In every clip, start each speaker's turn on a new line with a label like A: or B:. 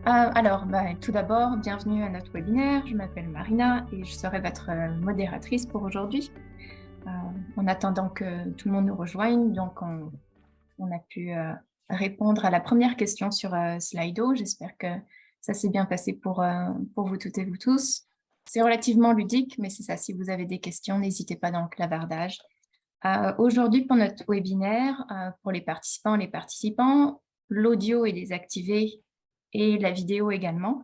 A: Tout d'abord, bienvenue à notre webinaire. Je m'appelle Marina et je serai votre modératrice pour aujourd'hui. Euh, En attendant que tout le monde nous rejoigne, on a pu répondre à la première question sur Slido. J'espère que ça s'est bien passé pour vous toutes et vous tous. C'est relativement ludique, mais c'est ça. Si vous avez des questions, n'hésitez pas dans le clavardage. Aujourd'hui, pour notre webinaire, pour les participants, l'audio est désactivé et la vidéo également.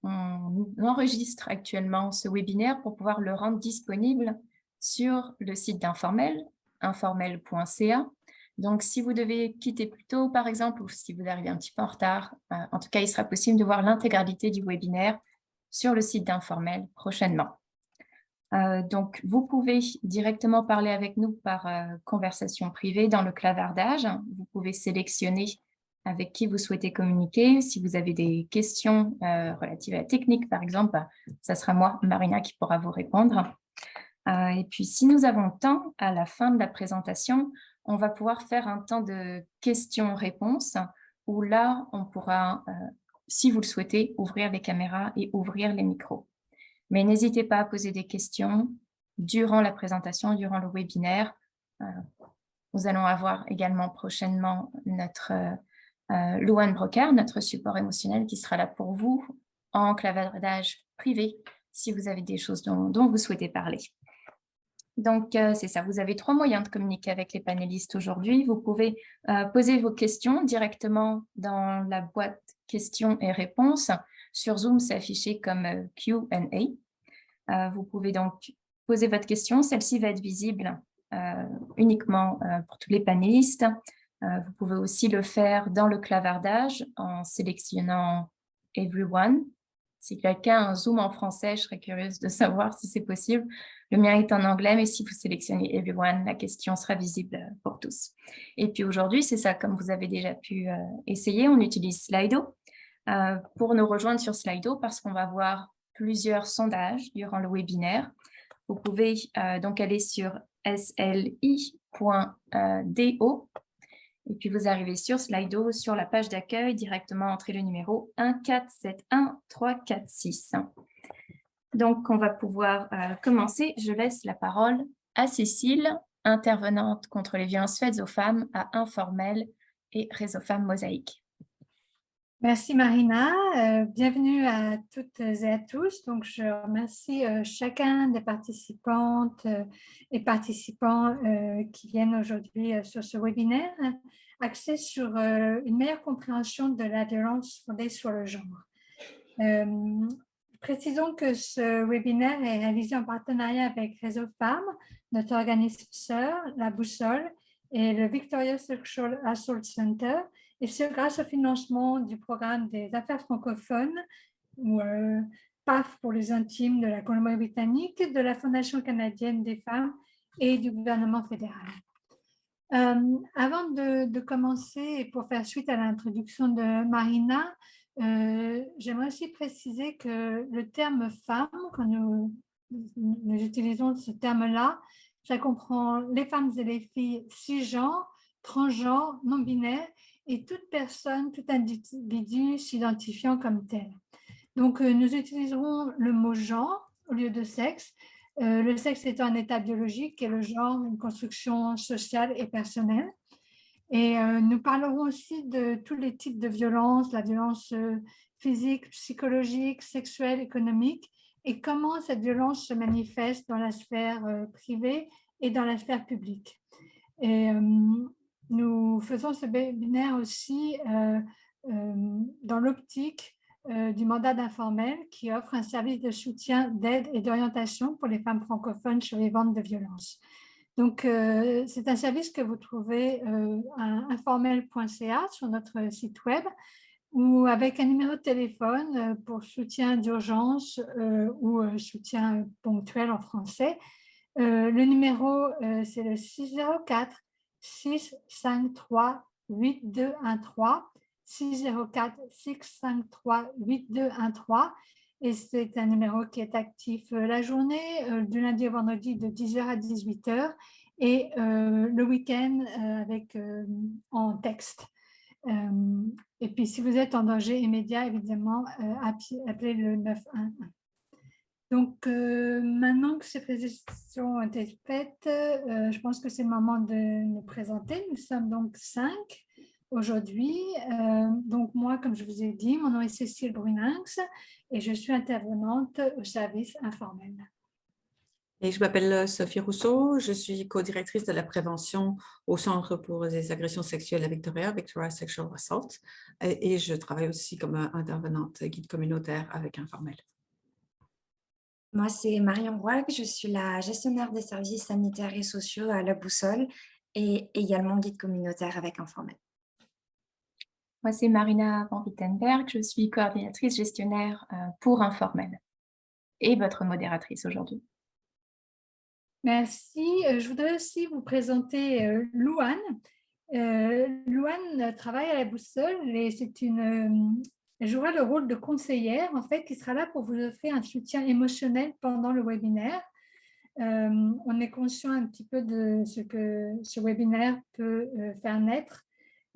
A: On enregistre actuellement ce webinaire pour pouvoir le rendre disponible sur le site d'Informel, informel.ca. Donc, si vous devez quitter plus tôt, par exemple, ou si vous arrivez un petit peu en retard, en tout cas, il sera possible de voir l'intégralité du webinaire sur le site d'Informel prochainement. Donc, vous pouvez directement parler avec nous par conversation privée dans le clavardage. Vous pouvez sélectionner avec qui vous souhaitez communiquer. Si vous avez des questions relatives à la technique, par exemple, ça sera moi, Marina, qui pourra vous répondre. Et puis, si nous avons le temps, à la fin de la présentation, on va pouvoir faire un temps de questions-réponses où là, on pourra, si vous le souhaitez, ouvrir les caméras et ouvrir les micros. Mais n'hésitez pas à poser des questions durant la présentation, durant le webinaire. Nous allons avoir également prochainement notre Louane Broker, notre support émotionnel qui sera là pour vous en clavardage privé si vous avez des choses dont vous souhaitez parler. Donc, c'est ça, vous avez 3 moyens de communiquer avec les panélistes aujourd'hui. Vous pouvez poser vos questions directement dans la boîte questions et réponses. Sur Zoom, c'est affiché comme Q&A. Vous pouvez donc poser votre question. Celle-ci va être visible uniquement pour tous les panélistes. Vous pouvez aussi le faire dans le clavardage en sélectionnant Everyone. Si quelqu'un a un Zoom en français, je serais curieuse de savoir si c'est possible. Le mien est en anglais, mais si vous sélectionnez Everyone, la question sera visible pour tous. Et puis aujourd'hui, c'est ça, comme vous avez déjà pu essayer, on utilise Slido pour nous rejoindre sur Slido parce qu'on va voir plusieurs sondages durant le webinaire. Vous pouvez donc aller sur sli.do et puis vous arrivez sur Slido, sur la page d'accueil, directement entrer le numéro 1471346. Donc, on va pouvoir commencer. Je laisse la parole à Cécile, intervenante contre les violences faites aux femmes à Informel et Réseau Femmes Mosaïque.
B: Merci Marina, bienvenue à toutes et à tous. Donc, je remercie chacun des participantes et participants qui viennent aujourd'hui sur ce webinaire axé sur une meilleure compréhension de la violence fondée sur le genre. Précisons que ce webinaire est réalisé en partenariat avec Réseau Femmes, notre organisme sœur, la Boussole, et le Victoria Sexual Assault Center, et ce grâce au financement du programme des affaires francophones, ou PAF pour les intimes de la Colombie-Britannique, de la Fondation canadienne des femmes et du gouvernement fédéral. Avant de commencer et pour faire suite à l'introduction de Marina, j'aimerais aussi préciser que le terme femme, quand nous utilisons ce terme-là, ça comprend les femmes et les filles cisgenres, transgenres, non-binaires et toute personne, tout individu s'identifiant comme tel. Donc, nous utiliserons le mot genre au lieu de sexe, le sexe étant un état biologique et le genre une construction sociale et personnelle. Et nous parlerons aussi de tous les types de violences, la violence physique, psychologique, sexuelle, économique, et comment cette violence se manifeste dans la sphère privée et dans la sphère publique. Et nous faisons ce webinaire aussi dans l'optique du mandat d'Informel qui offre un service de soutien, d'aide et d'orientation pour les femmes francophones survivantes de violences. Donc, c'est un service que vous trouvez à informel.ca sur notre site web ou avec un numéro de téléphone pour soutien d'urgence ou soutien ponctuel en français. Le numéro, c'est le 604 653 8213, 604 653 8213. Et c'est un numéro qui est actif la journée, du lundi au vendredi de 10h à 18h et le week-end en texte. Et puis, si vous êtes en danger immédiat, évidemment, appelez le 911. Donc, maintenant que ces présentations ont été faites, je pense que c'est le moment de nous présenter. Nous sommes donc 5 aujourd'hui. Donc, moi, comme je vous ai dit, mon nom est Cécile Bruninx et je suis intervenante au service informel.
C: Et je m'appelle Sophie Rousseau, je suis co-directrice de la prévention au Centre pour les agressions sexuelles à Victoria, Victoria Sexual Assault, et je travaille aussi comme intervenante guide communautaire avec Informel.
D: Moi, c'est Marion Rouac, je suis la gestionnaire des services sanitaires et sociaux à La Boussole et également guide communautaire avec Informel.
A: Moi, c'est Marina Van Wittenberg, je suis coordinatrice gestionnaire pour Informel et votre modératrice aujourd'hui.
B: Merci. Je voudrais aussi vous présenter Louane. Louane travaille à La Boussole et elle jouera le rôle de conseillère, en fait, qui sera là pour vous offrir un soutien émotionnel pendant le webinaire. On est conscient un petit peu de ce que ce webinaire peut faire naître.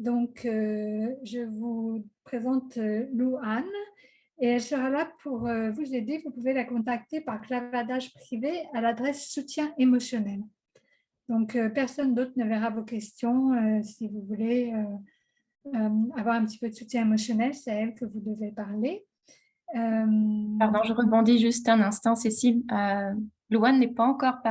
B: Donc, je vous présente Louane. Et elle sera là pour vous aider. Vous pouvez la contacter par clavardage privé à l'adresse soutien émotionnel. Donc, personne d'autre ne verra vos questions. Si vous voulez avoir un petit peu de soutien émotionnel, c'est à elle que vous devez parler.
A: Pardon, je rebondis juste un instant, Cécile. Louane n'est pas encore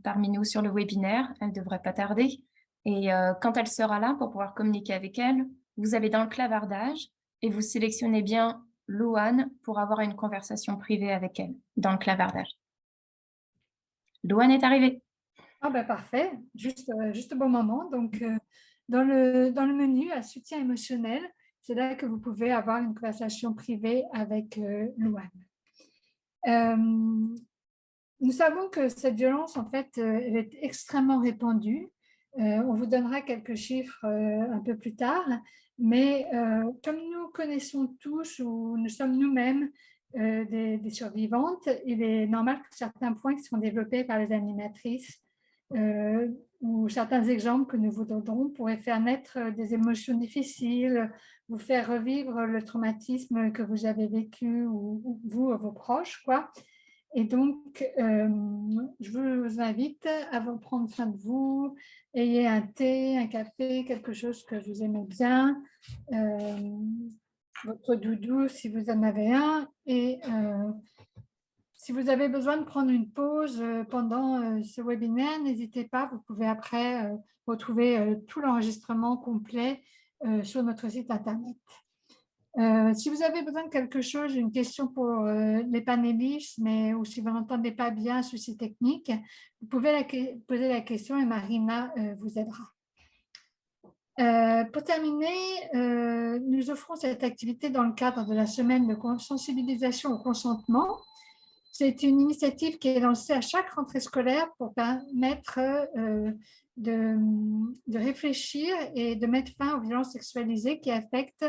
A: parmi nous sur le webinaire. Elle ne devrait pas tarder. Et quand elle sera là, pour pouvoir communiquer avec elle, vous allez dans le clavardage et vous sélectionnez bien Louane pour avoir une conversation privée avec elle dans le clavardage. Louane est arrivée.
B: Ah ben parfait, juste au bon moment. Donc, dans le menu à soutien émotionnel, c'est là que vous pouvez avoir une conversation privée avec Louane. Nous savons que cette violence, en fait, elle est extrêmement répandue. On vous donnera quelques chiffres un peu plus tard, mais comme nous connaissons tous ou nous sommes nous-mêmes des survivantes, il est normal que certains points qui sont développés par les animatrices ou certains exemples que nous vous donnerons pourraient faire naître des émotions difficiles, vous faire revivre le traumatisme que vous avez vécu ou vous ou vos proches, quoi. Et donc, je vous invite à vous prendre soin de vous, ayez un thé, un café, quelque chose que vous aimez bien, votre doudou si vous en avez un, et si vous avez besoin de prendre une pause pendant ce webinaire, n'hésitez pas, vous pouvez après retrouver tout l'enregistrement complet sur notre site internet. Si vous avez besoin de quelque chose, une question pour les panélistes, ou si vous n'entendez pas bien un souci technique, vous pouvez poser la question et Marina vous aidera. Pour terminer, nous offrons cette activité dans le cadre de la semaine de sensibilisation au consentement. C'est une initiative qui est lancée à chaque rentrée scolaire pour permettre de réfléchir et de mettre fin aux violences sexualisées qui affectent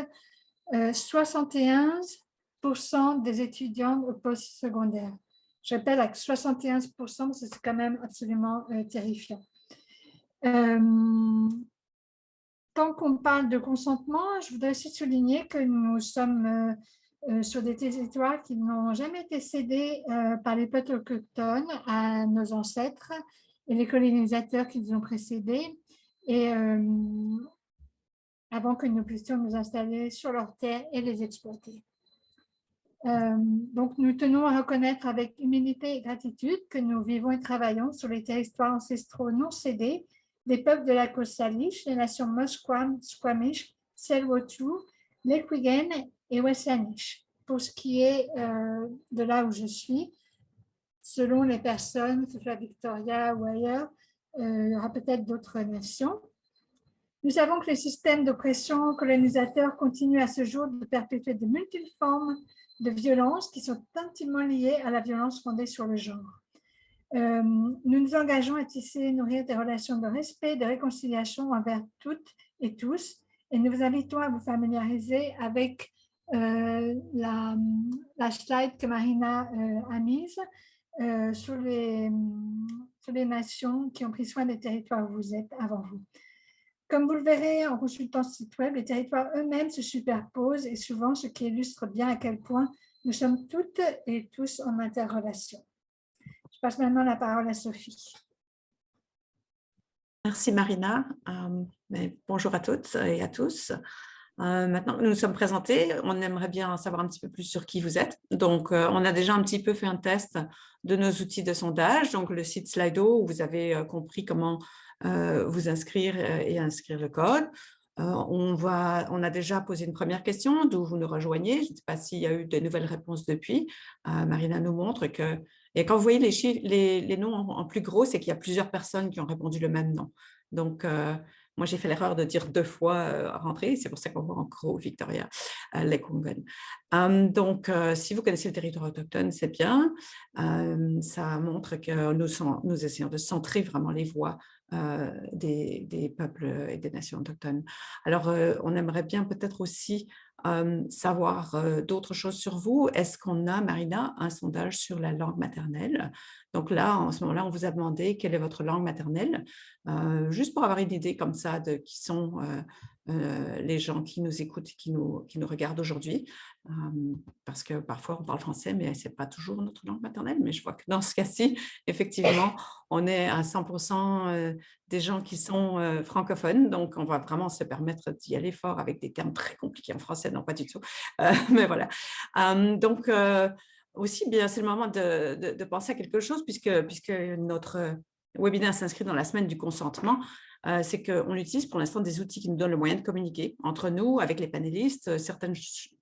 B: 71% des étudiants au post-secondaire. Je rappelle à 71%, c'est quand même absolument terrifiant. Tant qu'on parle de consentement, je voudrais aussi souligner que nous sommes sur des territoires qui n'ont jamais été cédés par les peuples autochtones à nos ancêtres et les colonisateurs qui nous ont précédés. Et avant que nous puissions nous installer sur leurs terres et les exploiter. Donc, nous tenons à reconnaître avec humilité et gratitude que nous vivons et travaillons sur les territoires ancestraux non cédés des peuples de la côte Salish, les nations Musquam, Squamish, Tsleil-Waututh, Lekwungen et Wessanish. Pour ce qui est de là où je suis, selon les personnes, que ce soit Victoria ou ailleurs, il y aura peut-être d'autres nations. Nous savons que les systèmes d'oppression colonisateur continuent à ce jour de perpétuer de multiples formes de violence qui sont intimement liées à la violence fondée sur le genre. Nous nous engageons à tisser et nourrir des relations de respect, de réconciliation envers toutes et tous, et nous vous invitons à vous familiariser avec la slide que Marina a mise sur les nations qui ont pris soin des territoires où vous êtes avant vous. Comme vous le verrez en consultant ce site web, les territoires eux-mêmes se superposent et souvent, ce qui illustre bien à quel point nous sommes toutes et tous en interrelation. Je passe maintenant la parole à Sophie.
C: Merci Marina. Bonjour à toutes et à tous. Maintenant que nous nous sommes présentés, on aimerait bien savoir un petit peu plus sur qui vous êtes. Donc, on a déjà un petit peu fait un test de nos outils de sondage, donc le site Slido, où vous avez compris comment vous inscrire et inscrire le code. On a déjà posé une première question, d'où vous nous rejoignez. Je ne sais pas s'il y a eu de nouvelles réponses depuis. Marina nous montre que… Et quand vous voyez les noms en plus gros, c'est qu'il y a plusieurs personnes qui ont répondu le même nom. Donc, moi, j'ai fait l'erreur de dire 2 fois rentrer. C'est pour ça qu'on voit en gros Victoria Lekwungen. Donc, si vous connaissez le territoire autochtone, c'est bien. Ça montre que nous essayons de centrer vraiment les voix des peuples et des nations autochtones. Alors, on aimerait bien peut-être aussi savoir d'autres choses sur vous. Est-ce qu'on a, Marina, un sondage sur la langue maternelle? Donc là, en ce moment-là, on vous a demandé quelle est votre langue maternelle, juste pour avoir une idée comme ça de qui sont les gens qui nous écoutent, qui nous regardent aujourd'hui. Parce que parfois, on parle français, mais ce n'est pas toujours notre langue maternelle. Mais je vois que dans ce cas-ci, effectivement, on est à 100% des gens qui sont francophones. Donc, on va vraiment se permettre d'y aller fort avec des termes très compliqués en français. Non, pas du tout. Mais voilà. Donc, aussi, bien, c'est le moment de penser à quelque chose, puisque notre webinaire s'inscrit dans la semaine du consentement. C'est qu'on utilise pour l'instant des outils qui nous donnent le moyen de communiquer entre nous, avec les panélistes. Certaines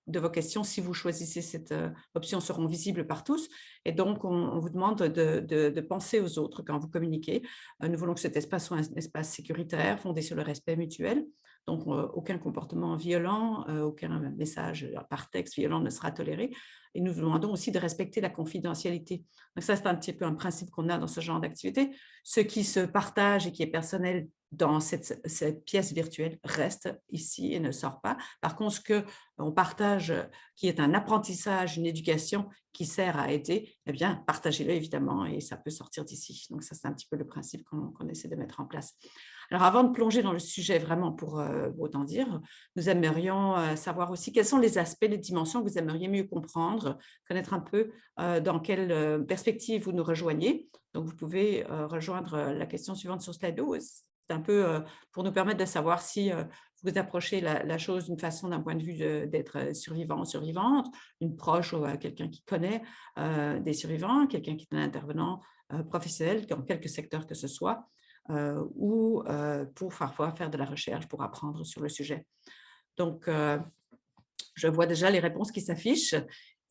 C: de vos questions, si vous choisissez cette option, seront visibles par tous. Et donc, on vous demande de penser aux autres quand vous communiquez. Nous voulons que cet espace soit un espace sécuritaire, fondé sur le respect mutuel. Donc, aucun comportement violent, aucun message par texte violent ne sera toléré. Et nous vous demandons aussi de respecter la confidentialité. Donc, ça, c'est un petit peu un principe qu'on a dans ce genre d'activité. Ce qui se partage et qui est personnel dans cette pièce virtuelle reste ici et ne sort pas. Par contre, ce qu'on partage, qui est un apprentissage, une éducation qui sert à aider, eh bien, partagez-le évidemment et ça peut sortir d'ici. Donc, ça, c'est un petit peu le principe qu'on essaie de mettre en place. Alors, avant de plonger dans le sujet vraiment pour autant dire, nous aimerions savoir aussi quels sont les aspects, les dimensions que vous aimeriez mieux comprendre, connaître un peu dans quelle perspective vous nous rejoignez. Donc, vous pouvez rejoindre la question suivante sur Slido. C'est un peu pour nous permettre de savoir si vous approchez la chose d'une façon, d'un point de vue d'être survivant ou survivante, une proche ou quelqu'un qui connaît des survivants, quelqu'un qui est un intervenant professionnel dans quelque secteur que ce soit, ou pour parfois faire de la recherche pour apprendre sur le sujet. Donc, je vois déjà les réponses qui s'affichent.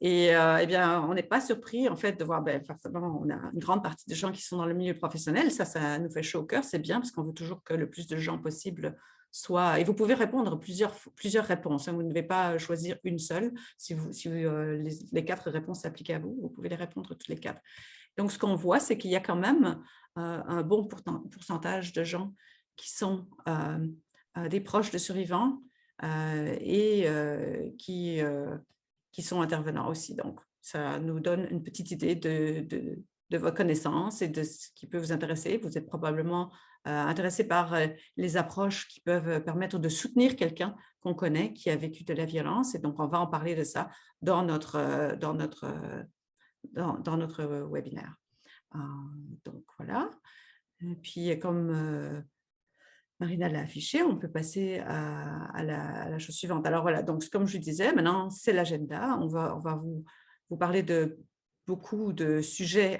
C: Et eh bien, on n'est pas surpris en fait de voir, forcément, on a une grande partie de gens qui sont dans le milieu professionnel. Ça nous fait chaud au cœur, c'est bien parce qu'on veut toujours que le plus de gens possible soient… Et vous pouvez répondre plusieurs réponses. Vous ne devez pas choisir une seule. Si les 4 réponses s'appliquent à vous, vous pouvez les répondre toutes les 4. Donc, ce qu'on voit, c'est qu'il y a quand même un bon pourcentage de gens qui sont des proches de survivants et qui sont intervenants aussi. Donc, ça nous donne une petite idée de vos connaissances et de ce qui peut vous intéresser. Vous êtes probablement intéressé par les approches qui peuvent permettre de soutenir quelqu'un qu'on connaît qui a vécu de la violence. Et donc, on va en parler de ça dans notre webinaire. Donc, voilà. Et puis, comme Marina l'a affiché, on peut passer à la chose suivante. Alors voilà, donc comme je disais, maintenant c'est l'agenda. On va vous parler de beaucoup de sujets.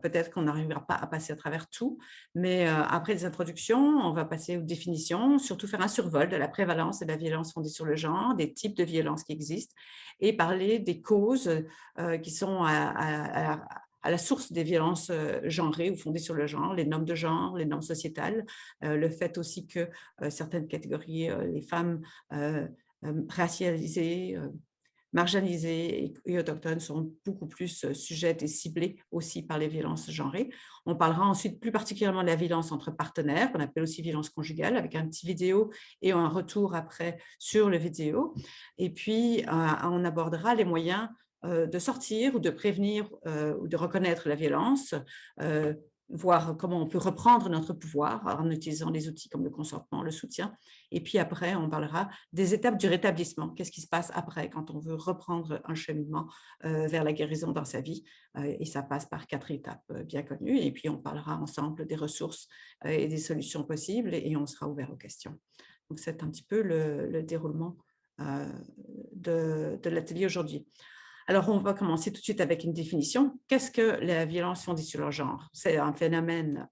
C: Peut-être qu'on n'arrivera pas à passer à travers tout, mais après les introductions, on va passer aux définitions, surtout faire un survol de la prévalence et de la violence fondée sur le genre, des types de violences qui existent, et parler des causes qui sont à la source des violences genrées ou fondées sur le genre, les normes de genre, les normes sociétales, le fait aussi que certaines catégories, les femmes racialisées, marginalisées et autochtones sont beaucoup plus sujettes et ciblées aussi par les violences genrées. On parlera ensuite plus particulièrement de la violence entre partenaires, qu'on appelle aussi violence conjugale, avec un petit vidéo et un retour après sur le vidéo. Et puis, on abordera les moyens de sortir ou de prévenir ou de reconnaître la violence, voir comment on peut reprendre notre pouvoir en utilisant les outils comme le consentement, le soutien. Et puis après, on parlera des étapes du rétablissement. Qu'est-ce qui se passe après quand on veut reprendre un cheminement vers la guérison dans sa vie? Et ça passe par 4 étapes bien connues. Et puis, on parlera ensemble des ressources et des solutions possibles et on sera ouvert aux questions. Donc, c'est un petit peu le déroulement de l'atelier aujourd'hui. Alors, on va commencer tout de suite avec une définition. Qu'est-ce que la violence fondée sur le genre? C'est un phénomène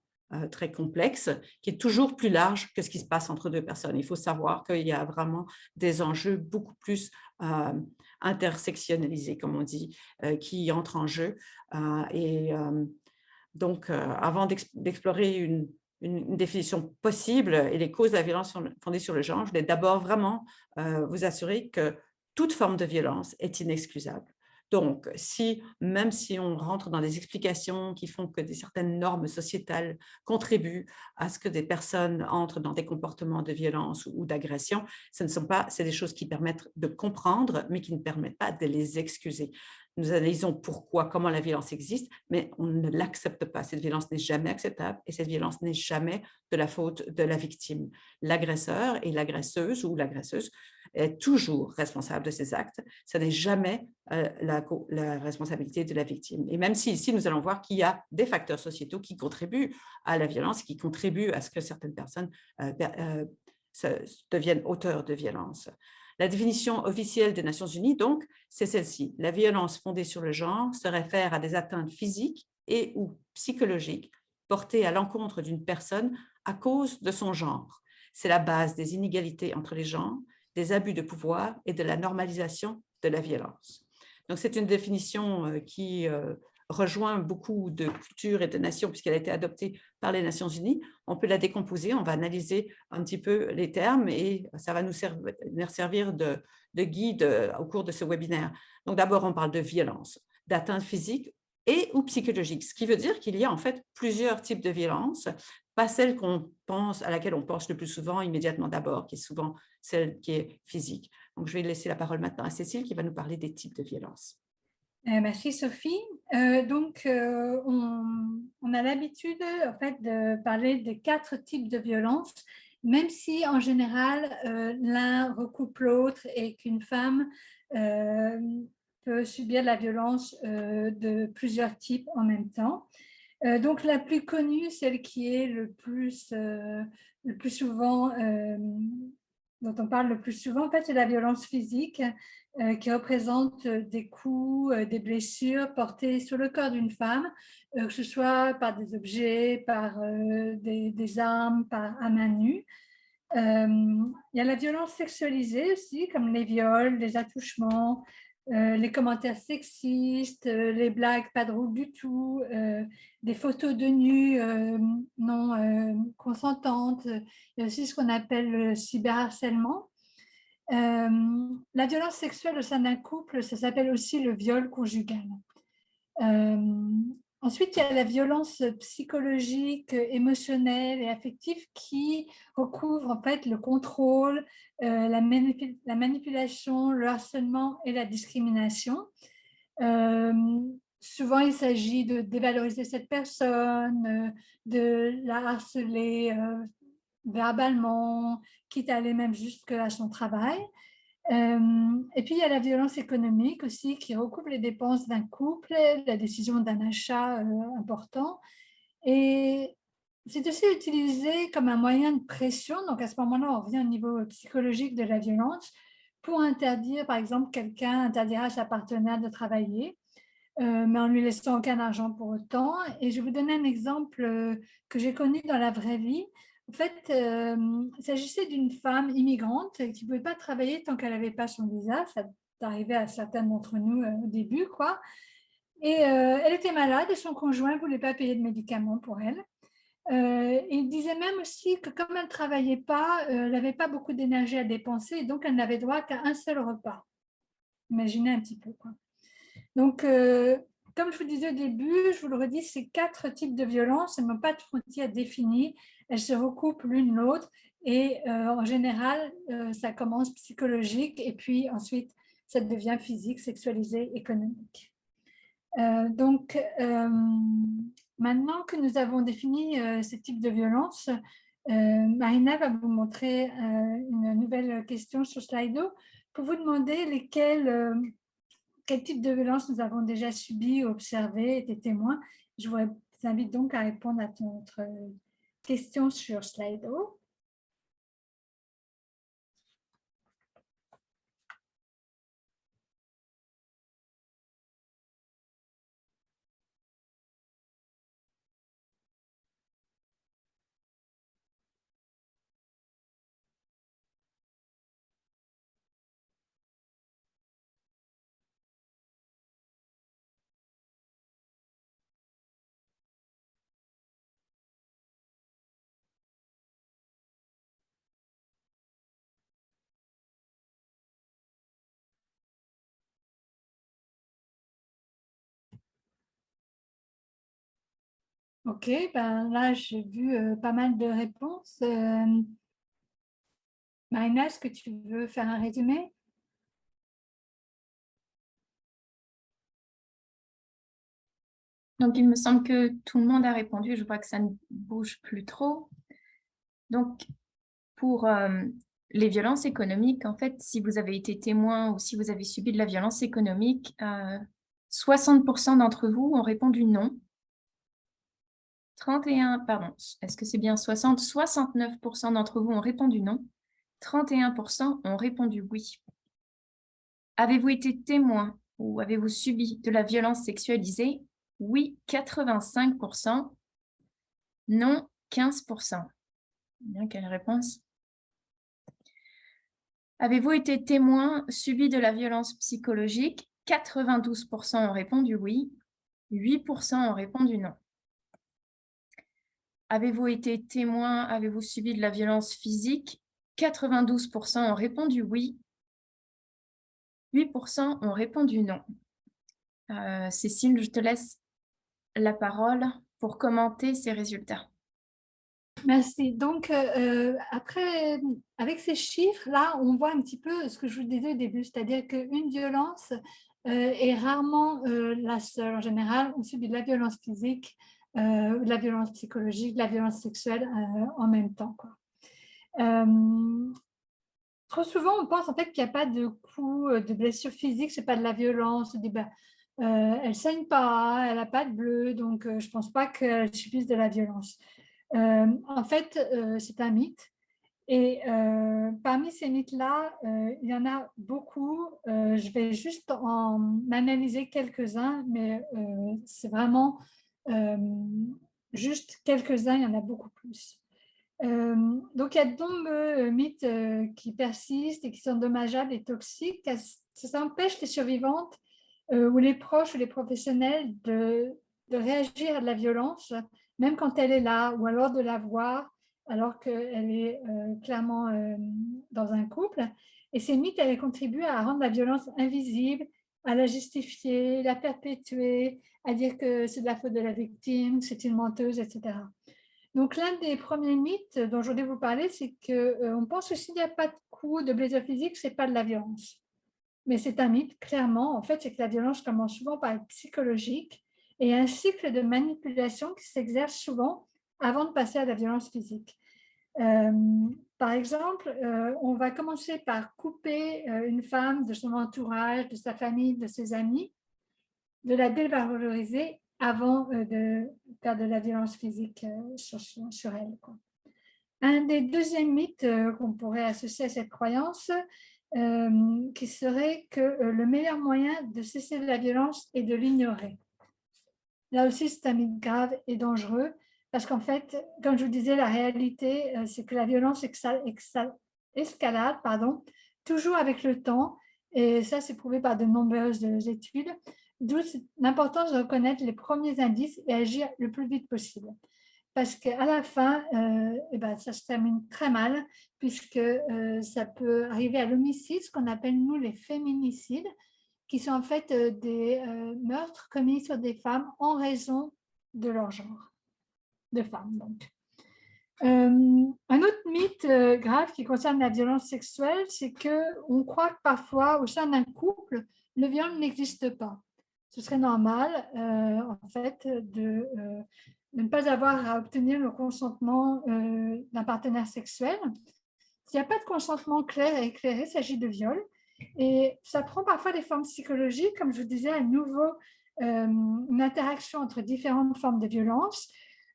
C: très complexe qui est toujours plus large que ce qui se passe entre deux personnes. Il faut savoir qu'il y a vraiment des enjeux beaucoup plus intersectionnalisés, comme on dit, qui entrent en jeu. Donc, avant d'explorer une définition possible et les causes de la violence fondée sur le genre, je voulais d'abord vraiment vous assurer que toute forme de violence est inexcusable. Donc, même si on rentre dans des explications qui font que certaines normes sociétales contribuent à ce que des personnes entrent dans des comportements de violence ou d'agression, c'est des choses qui permettent de comprendre, mais qui ne permettent pas de les excuser. Nous analysons comment la violence existe, mais on ne l'accepte pas. Cette violence n'est jamais acceptable et cette violence n'est jamais de la faute de la victime. L'agresseur et l'agresseuse ou l'agresseuse est toujours responsable de ses actes. Ce n'est jamais la responsabilité de la victime. Et même si ici, nous allons voir qu'il y a des facteurs sociétaux qui contribuent à la violence, qui contribuent à ce que certaines personnes deviennent auteurs de violence. La définition officielle des Nations Unies, donc, c'est celle-ci. La violence fondée sur le genre se réfère à des atteintes physiques et ou psychologiques portées à l'encontre d'une personne à cause de son genre. C'est la base des inégalités entre les genres, des abus de pouvoir et de la normalisation de la violence. Donc, c'est une définition qui rejoint beaucoup de cultures et de nations puisqu'elle a été adoptée par les Nations Unies. On peut la décomposer, on va analyser un petit peu les termes et ça va nous servir de guide au cours de ce webinaire. Donc, d'abord, on parle de violence, d'atteinte physique et ou psychologique, ce qui veut dire qu'il y a en fait plusieurs types de violences, pas celle à laquelle on pense le plus souvent immédiatement d'abord, qui est souvent celle qui est physique. Donc, je vais laisser la parole maintenant à Cécile qui va nous parler des types de violences.
B: Merci Sophie. On a l'habitude en fait de parler des 4 types de violences, même si en général l'un recoupe l'autre et qu'une femme peut subir la violence de plusieurs types en même temps. Donc la plus connue, celle qui est le plus souvent, dont on parle le plus souvent, en fait, c'est la violence physique qui représente des coups, des blessures portées sur le corps d'une femme, que ce soit par des objets, par des armes, à main nue. Il y a la violence sexualisée aussi, comme les viols, les attouchements, les commentaires sexistes, les blagues pas drôles du tout, des photos de nus non consentantes. Il y a aussi ce qu'on appelle le cyberharcèlement. La violence sexuelle au sein d'un couple, ça s'appelle aussi le viol conjugal. Ensuite, il y a la violence psychologique, émotionnelle et affective qui recouvre en fait le contrôle, la manipulation, le harcèlement et la discrimination. Souvent, il s'agit de dévaloriser cette personne, de la harceler verbalement, quitte à aller même jusqu'à son travail. Et puis, il y a la violence économique aussi qui recoupe les dépenses d'un couple, la décision d'un achat important. Et c'est aussi utilisé comme un moyen de pression. Donc, à ce moment-là, on revient au niveau psychologique de la violence pour interdire, par exemple, quelqu'un interdira à sa partenaire de travailler, mais en lui laissant aucun argent pour autant. Et je vais vous donner un exemple que j'ai connu dans la vraie vie. En fait, il s'agissait d'une femme immigrante qui ne pouvait pas travailler tant qu'elle n'avait pas son visa. Ça arrivait à certains d'entre nous au début, quoi. Et elle était malade et son conjoint ne voulait pas payer de médicaments pour elle. Il disait même aussi que comme elle ne travaillait pas, elle n'avait pas beaucoup d'énergie à dépenser et donc elle n'avait droit qu'à un seul repas. Imaginez un petit peu, quoi. Donc, comme je vous disais au début, je vous le redis, ces 4 types de violences, elles n'ont pas de frontières définies, elles se recoupent l'une l'autre et en général, ça commence psychologique et puis ensuite, ça devient physique, sexualisé, économique. Maintenant que nous avons défini ces types de violences, Marina va vous montrer une nouvelle question sur Slido pour vous demander quel type de violence nous avons déjà subi, observé, été témoins. Je vous invite donc à répondre à notre question sur Slido. Ok, ben là j'ai vu pas mal de réponses. Marina, est-ce que tu veux faire un résumé?
A: Donc, il me semble que tout le monde a répondu. Je vois que ça ne bouge plus trop. Donc, pour les violences économiques, en fait, si vous avez été témoin ou si vous avez subi de la violence économique, 60% d'entre vous ont répondu non. est-ce que c'est bien 60? 69% d'entre vous ont répondu non. 31% ont répondu oui. Avez-vous été témoin ou avez-vous subi de la violence sexualisée? Oui, 85%. Non, 15%. Bien, quelle réponse? Avez-vous été témoin, subi de la violence psychologique? 92% ont répondu oui. 8% ont répondu non. Avez-vous été témoin, avez-vous subi de la violence physique? 92% ont répondu oui. 8% ont répondu non. Cécile, je te laisse la parole pour commenter ces résultats.
B: Merci. Donc, après, avec ces chiffres-là, on voit un petit peu ce que je vous disais au début, c'est-à-dire qu'une violence est rarement la seule. En général, on subit de la violence physique, de la violence psychologique, de la violence sexuelle en même temps, quoi. Trop souvent, on pense en fait qu'il n'y a pas de coups, de blessures physiques, c'est pas de la violence. On dit, ben, elle saigne pas, elle n'a pas de bleu, donc je pense pas qu'elle subisse de la violence. En fait, c'est un mythe. Et parmi ces mythes-là, il y en a beaucoup. Je vais juste en analyser quelques-uns, mais c'est vraiment juste quelques-uns, il y en a beaucoup plus. Donc, il y a de nombreux mythes qui persistent et qui sont dommageables et toxiques. Ça empêche les survivantes ou les proches ou les professionnels de réagir à de la violence, même quand elle est là, ou alors de la voir alors qu'elle est clairement dans un couple. Et ces mythes, elles contribuent à rendre la violence invisible, à la justifier, la perpétuer, à dire que c'est de la faute de la victime, que c'est une menteuse, etc. Donc, l'un des premiers mythes dont je voulais vous parler, c'est qu'on pense que s'il n'y a pas de coup, de blessure physique, ce n'est pas de la violence. Mais c'est un mythe, clairement. En fait, c'est que la violence commence souvent par être psychologique et un cycle de manipulation qui s'exerce souvent avant de passer à la violence physique. Par exemple, on va commencer par couper une femme de son entourage, de sa famille, de ses amis, de la dévaloriser avant de faire de la violence physique sur elle, quoi. Un des deuxièmes mythes qu'on pourrait associer à cette croyance, qui serait que le meilleur moyen de cesser la violence est de l'ignorer. Là aussi, c'est un mythe grave et dangereux, parce qu'en fait, comme je vous disais, la réalité, c'est que la violence escalade, toujours avec le temps, et ça, c'est prouvé par de nombreuses études, d'où l'importance de reconnaître les premiers indices et agir le plus vite possible. Parce qu'à la fin, ça se termine très mal, puisque ça peut arriver à l'homicide, ce qu'on appelle, nous, les féminicides, qui sont en fait des meurtres commis sur des femmes en raison de leur genre de femme. Donc. Un autre mythe grave qui concerne la violence sexuelle, c'est qu'on croit que parfois, au sein d'un couple, le viol n'existe pas. ce serait normal, en fait, de ne pas avoir à obtenir le consentement d'un partenaire sexuel. S'il n'y a pas de consentement clair et éclairé, il s'agit de viol. Et ça prend parfois des formes psychologiques, comme je vous disais, à nouveau, une interaction entre différentes formes de violence.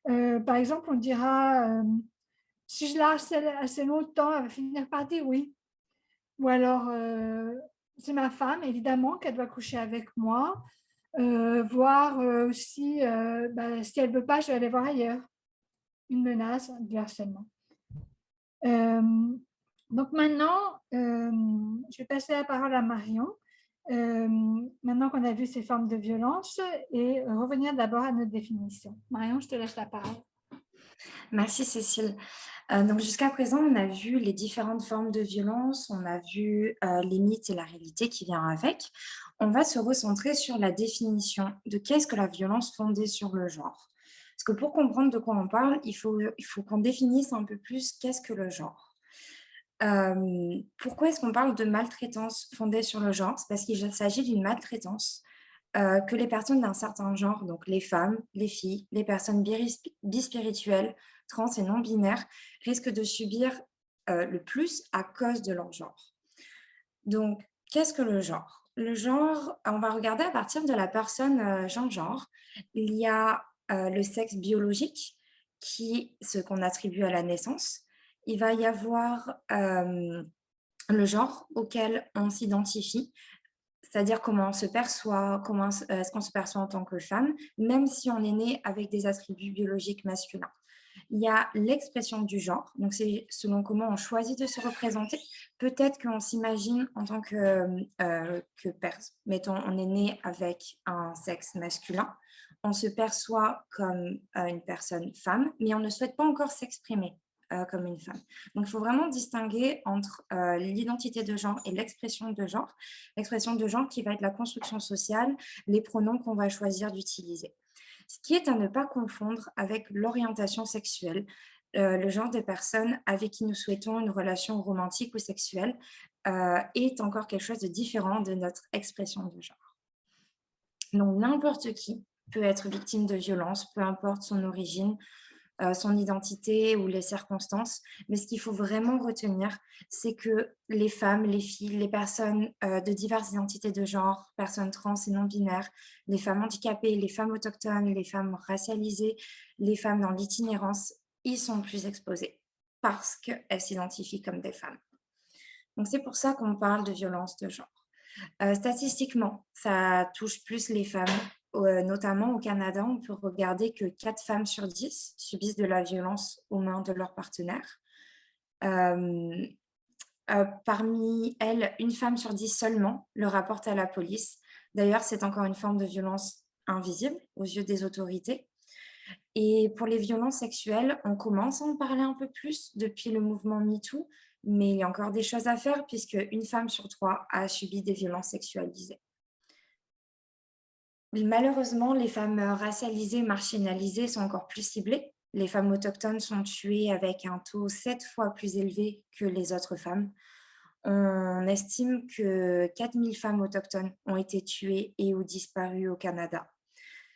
B: Par exemple, on dira, si je la harcèle assez longtemps, elle va finir par dire oui. Ou alors, c'est ma femme, évidemment, qu'elle doit coucher avec moi. Voir aussi, si elle ne veut pas, je vais aller voir ailleurs. Une menace, du harcèlement. Donc maintenant, je vais passer la parole à Marion. Maintenant qu'on a vu ces formes de violence et revenir d'abord à notre définition. Marion, je te laisse la parole.
D: Merci Cécile. Donc jusqu'à présent, on a vu les différentes formes de violence, on a vu les mythes et la réalité qui vient avec. On va se recentrer sur la définition de qu'est-ce que la violence fondée sur le genre. Parce que pour comprendre de quoi on parle, il faut qu'on définisse un peu plus qu'est-ce que le genre. Pourquoi est-ce qu'on parle de maltraitance fondée sur le genre? C'est parce qu'il s'agit d'une maltraitance que les personnes d'un certain genre, donc les femmes, les filles, les personnes bispirituelles, trans et non-binaires, risquent de subir le plus à cause de leur genre. Donc, qu'est-ce que le genre? Le genre, on va regarder à partir de la personne genre. Il y a le sexe biologique, qui ce qu'on attribue à la naissance. Il va y avoir le genre auquel on s'identifie, c'est-à-dire comment on se perçoit, comment est-ce qu'on se perçoit en tant que femme, même si on est né avec des attributs biologiques masculins. Il y a l'expression du genre, donc c'est selon comment on choisit de se représenter. Peut-être qu'on s'imagine en tant mettons, on est né avec un sexe masculin, on se perçoit comme une personne femme, mais on ne souhaite pas encore s'exprimer comme une femme. Donc, il faut vraiment distinguer entre l'identité de genre et l'expression de genre. L'expression de genre qui va être la construction sociale, les pronoms qu'on va choisir d'utiliser. Ce qui est à ne pas confondre avec l'orientation sexuelle, le genre des personnes avec qui nous souhaitons une relation romantique ou sexuelle est encore quelque chose de différent de notre expression de genre. Donc, n'importe qui peut être victime de violence, peu importe son origine, son identité ou les circonstances. Mais ce qu'il faut vraiment retenir, c'est que les femmes, les filles, les personnes de diverses identités de genre, personnes trans et non-binaires, les femmes handicapées, les femmes autochtones, les femmes racialisées, les femmes dans l'itinérance, ils sont plus exposés parce qu'elles s'identifient comme des femmes. Donc c'est pour ça qu'on parle de violence de genre. Statistiquement, ça touche plus les femmes. Notamment au Canada, on peut regarder que 4 femmes sur 10 subissent de la violence aux mains de leur partenaire. Parmi elles, une femme sur 10 seulement le rapporte à la police. D'ailleurs, c'est encore une forme de violence invisible aux yeux des autorités. Et pour les violences sexuelles, on commence à en parler un peu plus depuis le mouvement MeToo, mais il y a encore des choses à faire puisque une femme sur 3 a subi des violences sexualisées. Malheureusement, les femmes racialisées, marginalisées sont encore plus ciblées. Les femmes autochtones sont tuées avec un taux 7 fois plus élevé que les autres femmes. On estime que 4000 femmes autochtones ont été tuées et ou disparues au Canada.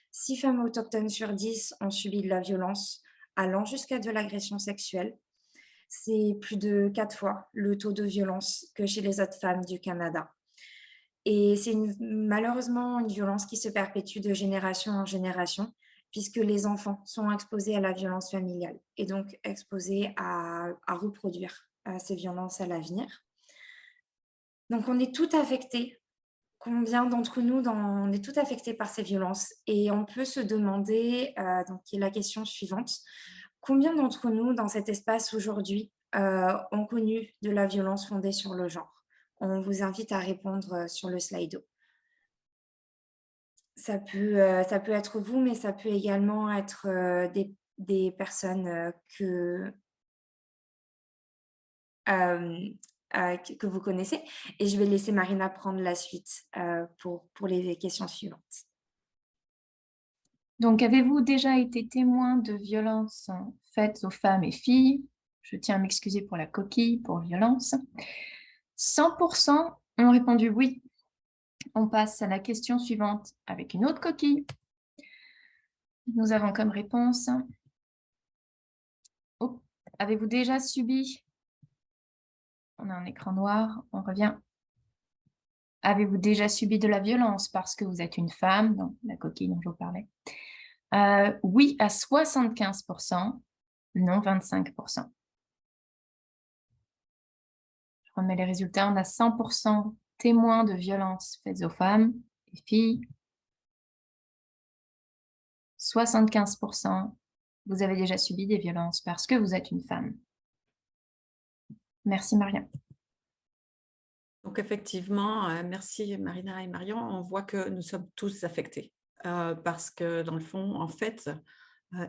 D: 6 femmes autochtones sur 10 ont subi de la violence, allant jusqu'à de l'agression sexuelle. C'est plus de 4 fois le taux de violence que chez les autres femmes du Canada. Et c'est malheureusement une violence qui se perpétue de génération en génération, puisque les enfants sont exposés à la violence familiale et donc exposés à reproduire ces violences à l'avenir. Donc on est tout affectés. Combien d'entre nous, on est tout affectés par ces violences? Et on peut se demander, donc qui est la question suivante, combien d'entre nous dans cet espace aujourd'hui ont connu de la violence fondée sur le genre? On vous invite à répondre sur le Slido. Ça peut être vous, mais ça peut également être des personnes que vous connaissez. Et je vais laisser Marina prendre la suite pour les questions suivantes.
A: Donc, avez-vous déjà été témoin de violences faites aux femmes et filles? Je tiens à m'excuser pour la coquille, pour violence. 100% ont répondu oui. On passe à la question suivante avec une autre coquille. Nous avons comme réponse, oh, avez-vous déjà subi, on a un écran noir, on revient. Avez-vous déjà subi de la violence parce que vous êtes une femme, donc la coquille dont je vous parlais? Oui à 75%, non 25%. Je remets les résultats, on a 100% témoins de violences faites aux femmes et filles. 75%, vous avez déjà subi des violences parce que vous êtes une femme. Merci Marianne.
C: Donc effectivement, merci Marina et Marion, on voit que nous sommes tous affectés parce que dans le fond, en fait,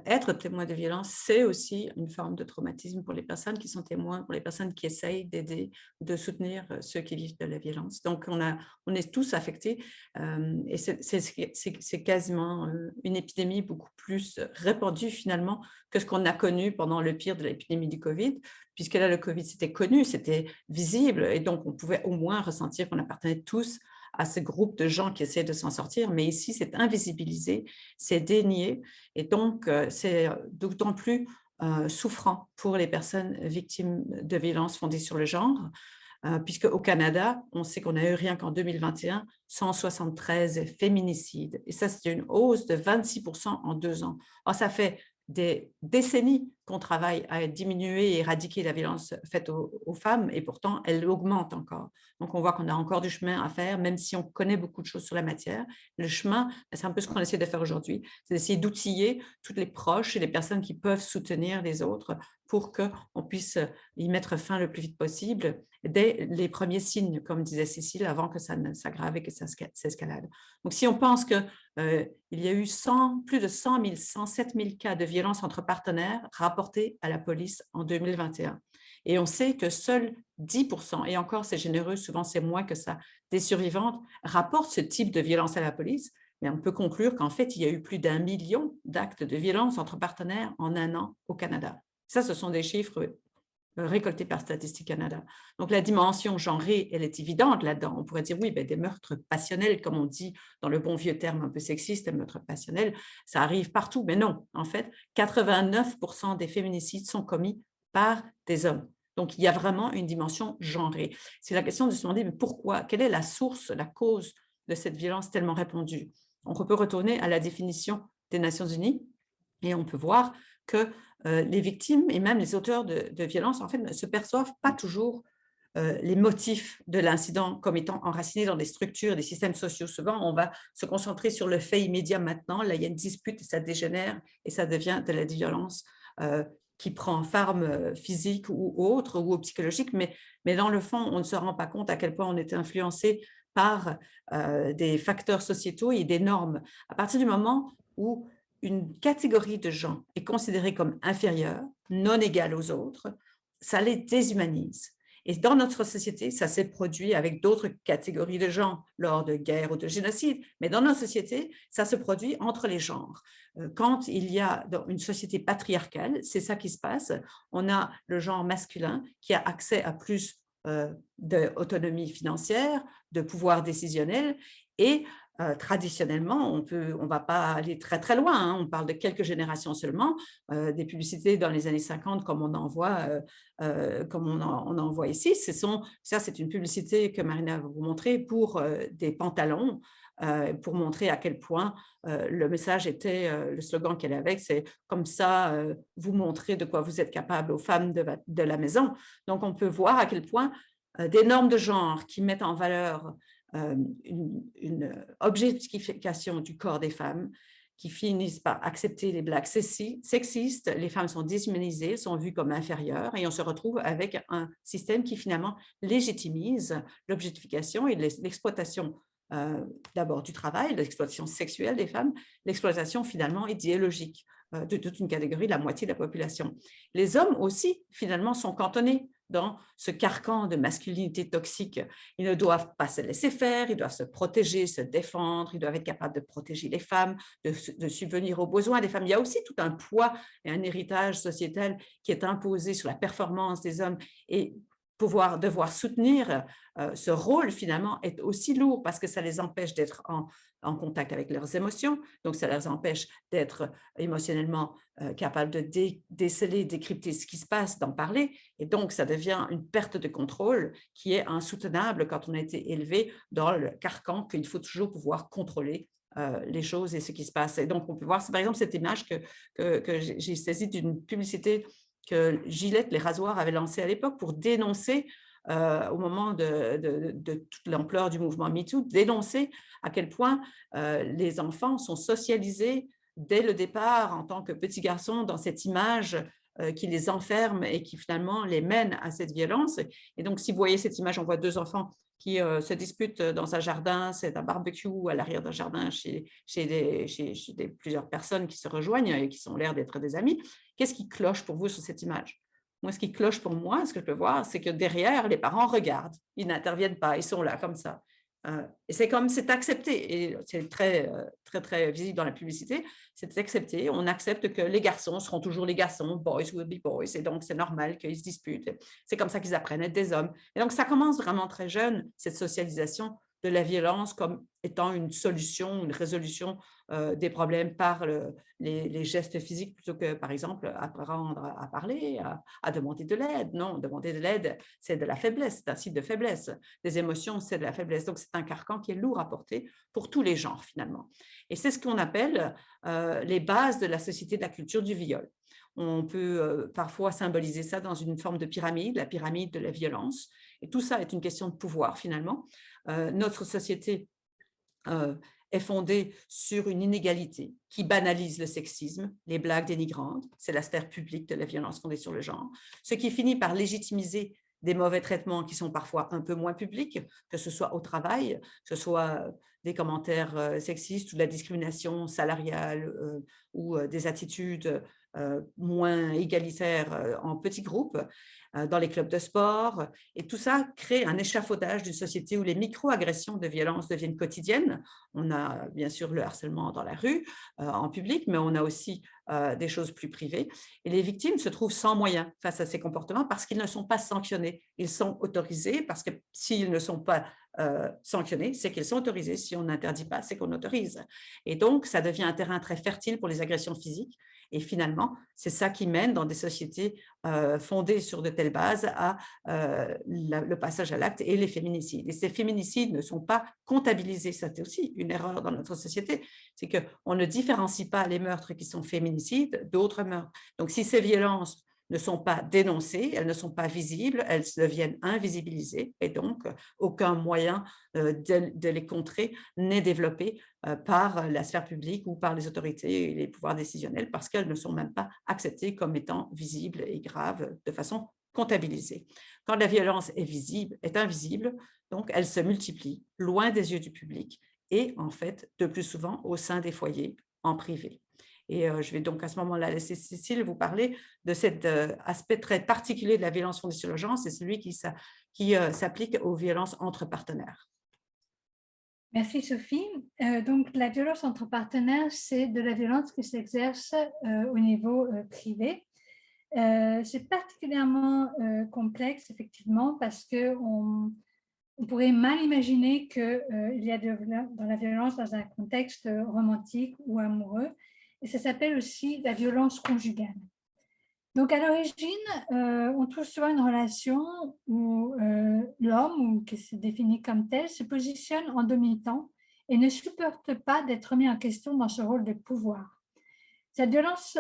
C: être témoin de violence, c'est aussi une forme de traumatisme pour les personnes qui sont témoins, pour les personnes qui essayent d'aider, de soutenir ceux qui vivent de la violence. Donc, on est tous affectés et c'est quasiment une épidémie beaucoup plus répandue finalement que ce qu'on a connu pendant le pire de l'épidémie du Covid, puisque là, le Covid, c'était connu, c'était visible et donc on pouvait au moins ressentir qu'on appartenait tous à ce groupe de gens qui essaient de s'en sortir, mais ici, c'est invisibilisé, c'est dénié, et donc c'est d'autant plus souffrant pour les personnes victimes de violences fondées sur le genre, puisque au Canada, on sait qu'on a eu rien qu'en 2021, 173 féminicides, et ça, c'est une hausse de 26% en 2 ans. Alors, ça fait des décennies qu'on travaille à diminuer et éradiquer la violence faite aux femmes, et pourtant, elle augmente encore. Donc, on voit qu'on a encore du chemin à faire, même si on connaît beaucoup de choses sur la matière. Le chemin, c'est un peu ce qu'on essaie de faire aujourd'hui, c'est d'essayer d'outiller toutes les proches et les personnes qui peuvent soutenir les autres pour qu'on puisse y mettre fin le plus vite possible, dès les premiers signes, comme disait Cécile, avant que ça ne s'aggrave et que ça s'escalade. Donc, si on pense qu'il y a eu plus de 100 000, 107 000 cas de violence entre partenaires rapportés à la police en 2021. Et on sait que seuls 10%, et encore c'est généreux, souvent c'est moins que ça, des survivantes rapportent ce type de violence à la police, mais on peut conclure qu'en fait, il y a eu plus d'1 million d'actes de violence entre partenaires en 1 an au Canada. Ça, ce sont des chiffres récoltés par Statistique Canada. Donc, la dimension genrée, elle est évidente là-dedans. On pourrait dire, oui, des meurtres passionnels, comme on dit dans le bon vieux terme un peu sexiste, des meurtres passionnels, ça arrive partout. Mais non, en fait, 89% des féminicides sont commis par des hommes. Donc, il y a vraiment une dimension genrée. C'est la question de se demander, mais pourquoi? Quelle est la source, la cause de cette violence tellement répandue? On peut retourner à la définition des Nations Unies et on peut voir que les victimes et même les auteurs de violences, en fait, ne se perçoivent pas toujours les motifs de l'incident comme étant enracinés dans des structures, des systèmes sociaux. Souvent, on va se concentrer sur le fait immédiat maintenant. Là, il y a une dispute et ça dégénère et ça devient de la violence qui prend forme physique ou autre ou psychologique. Mais dans le fond, on ne se rend pas compte à quel point on est influencé par des facteurs sociétaux et des normes. À partir du moment où une catégorie de gens est considérée comme inférieure, non égale aux autres, ça les déshumanise. Et dans notre société, ça s'est produit avec d'autres catégories de gens lors de guerres ou de génocides, mais dans notre société, ça se produit entre les genres. Quand il y a dans une société patriarcale, c'est ça qui se passe. On a le genre masculin qui a accès à plus d'autonomie financière, de pouvoir décisionnel et traditionnellement, on ne va pas aller très très loin, hein, on parle de quelques générations seulement, des publicités dans les années 50 comme on en voit, on en voit ici. Ça, c'est une publicité que Marina va vous montrer pour des pantalons, pour montrer à quel point le message était, le slogan qu'elle avait, c'est comme ça, vous montrer de quoi vous êtes capable aux femmes de la maison. Donc, on peut voir à quel point des normes de genre qui mettent en valeur une objectification du corps des femmes qui finissent par accepter les blagues sexistes, les femmes sont déshumanisées, sont vues comme inférieures et on se retrouve avec un système qui finalement légitimise l'objectification et l'exploitation d'abord du travail, l'exploitation sexuelle des femmes, l'exploitation finalement idéologique de toute une catégorie, la moitié de la population. Les hommes aussi finalement sont cantonnés dans ce carcan de masculinité toxique. Ils ne doivent pas se laisser faire, ils doivent se protéger, se défendre, ils doivent être capables de protéger les femmes, de subvenir aux besoins des femmes. Il y a aussi tout un poids et un héritage sociétal qui est imposé sur la performance des hommes. Et devoir soutenir ce rôle, finalement, est aussi lourd parce que ça les empêche d'être en contact avec leurs émotions, donc ça les empêche d'être émotionnellement capables de déceler, décrypter ce qui se passe, d'en parler, et donc ça devient une perte de contrôle qui est insoutenable quand on a été élevé dans le carcan qu'il faut toujours pouvoir contrôler les choses et ce qui se passe. Et donc, on peut voir, c'est par exemple cette image que j'ai saisie d'une publicité que Gillette, les rasoirs, avaient lancée à l'époque pour dénoncer, au moment de toute l'ampleur du mouvement MeToo, dénoncer à quel point les enfants sont socialisés dès le départ en tant que petits garçons dans cette image qui les enferme et qui finalement les mène à cette violence. Et donc, si vous voyez cette image, on voit deux enfants qui se disputent dans un jardin, c'est un barbecue à l'arrière d'un jardin chez plusieurs personnes qui se rejoignent et qui ont l'air d'être des amis. Qu'est-ce qui cloche pour vous sur cette image? Moi, ce qui cloche pour moi, ce que je peux voir, c'est que derrière, les parents regardent, ils n'interviennent pas, ils sont là comme ça. Et c'est comme, c'est accepté, et c'est très, très, très visible dans la publicité, c'est accepté, on accepte que les garçons seront toujours les garçons, boys will be boys, et donc c'est normal qu'ils se disputent, c'est comme ça qu'ils apprennent à être des hommes. Et donc ça commence vraiment très jeune, cette socialisation de la violence comme étant une solution, une résolution des problèmes par les gestes physiques plutôt que, par exemple, apprendre à parler, à demander de l'aide. Non, demander de l'aide, c'est de la faiblesse, c'est un signe de faiblesse. Les émotions, c'est de la faiblesse. Donc, c'est un carcan qui est lourd à porter pour tous les genres, finalement. Et c'est ce qu'on appelle les bases de la société de la culture du viol. On peut parfois symboliser ça dans une forme de pyramide, la pyramide de la violence. Et tout ça est une question de pouvoir, finalement. Notre société est fondée sur une inégalité qui banalise le sexisme, les blagues dénigrantes, c'est la sphère publique de la violence fondée sur le genre, ce qui finit par légitimiser des mauvais traitements qui sont parfois un peu moins publics, que ce soit au travail, que ce soit des commentaires sexistes ou de la discrimination salariale ou des attitudes moins égalitaires en petits groupes, dans les clubs de sport. Et tout ça crée un échafaudage d'une société où les micro-agressions de violence deviennent quotidiennes. On a bien sûr le harcèlement dans la rue, en public, mais on a aussi des choses plus privées. Et les victimes se trouvent sans moyens face à ces comportements parce qu'ils ne sont pas sanctionnés. Ils sont autorisés parce que s'ils ne sont pas sanctionnés, c'est qu'ils sont autorisés. Si on n'interdit pas, c'est qu'on autorise. Et donc, ça devient un terrain très fertile pour les agressions physiques. Et finalement, c'est ça qui mène dans des sociétés fondées sur de telles bases à le passage à l'acte et les féminicides. Et ces féminicides ne sont pas comptabilisés. C'est aussi une erreur dans notre société. C'est qu'on ne différencie pas les meurtres qui sont féminicides d'autres meurtres. Donc, si ces violences ne sont pas dénoncées, elles ne sont pas visibles, elles deviennent invisibilisées et donc aucun moyen de les contrer n'est développé par la sphère publique ou par les autorités et les pouvoirs décisionnels parce qu'elles ne sont même pas acceptées comme étant visibles et graves de façon comptabilisée. Quand la violence est visible, est invisible, donc elle se multiplie loin des yeux du public et en fait de plus souvent au sein des foyers en privé. Et je vais donc à ce moment-là laisser Cécile vous parler de cet aspect très particulier de la violence fondée sur le genre, c'est celui qui s'applique aux violences entre partenaires.
B: Merci Sophie. Donc la violence entre partenaires, c'est de la violence qui s'exerce au niveau privé. C'est particulièrement complexe effectivement parce qu'on pourrait mal imaginer qu'il y a dans la violence dans un contexte romantique ou amoureux. Et ça s'appelle aussi la violence conjugale. Donc, à l'origine, on trouve souvent une relation où l'homme, qui se définit comme tel, se positionne en dominant et ne supporte pas d'être mis en question dans ce rôle de pouvoir. Cette violence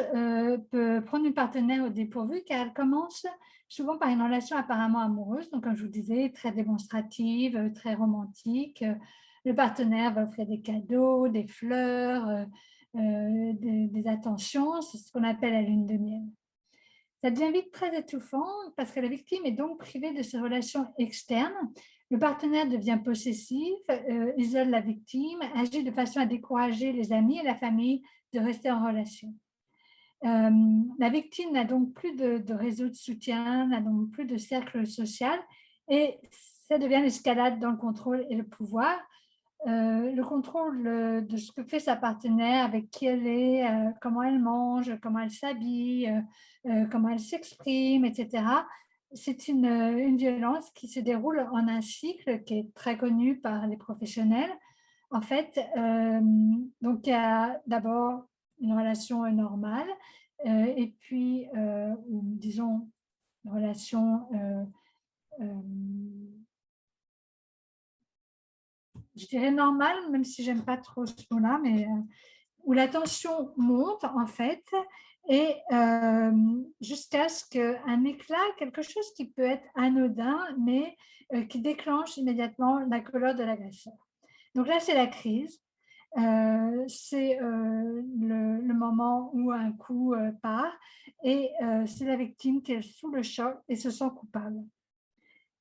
B: peut prendre une partenaire au dépourvu car elle commence souvent par une relation apparemment amoureuse, donc comme je vous disais, très démonstrative, très romantique. Le partenaire va offrir des cadeaux, des fleurs, des attentions, c'est ce qu'on appelle la lune de miel. Ça devient vite très étouffant parce que la victime est donc privée de ses relations externes. Le partenaire devient possessif, isole la victime, agit de façon à décourager les amis et la famille de rester en relation. La victime n'a donc plus de réseau de soutien, n'a donc plus de cercle social et ça devient l'escalade dans le contrôle et le pouvoir. Le contrôle de ce que fait sa partenaire, avec qui elle est, comment elle mange, comment elle s'habille, comment elle s'exprime, etc., c'est une violence qui se déroule en un cycle qui est très connu par les professionnels. En fait, donc il y a d'abord une relation normale et puis, ou disons, une relation, je dirais normale, même si j'aime pas trop ce mot-là, mais où la tension monte en fait, et jusqu'à ce qu'un éclat, quelque chose qui peut être anodin, mais qui déclenche immédiatement la colère de l'agresseur. Donc là, c'est la crise. C'est le moment où un coup part et c'est la victime qui est sous le choc et se sent coupable.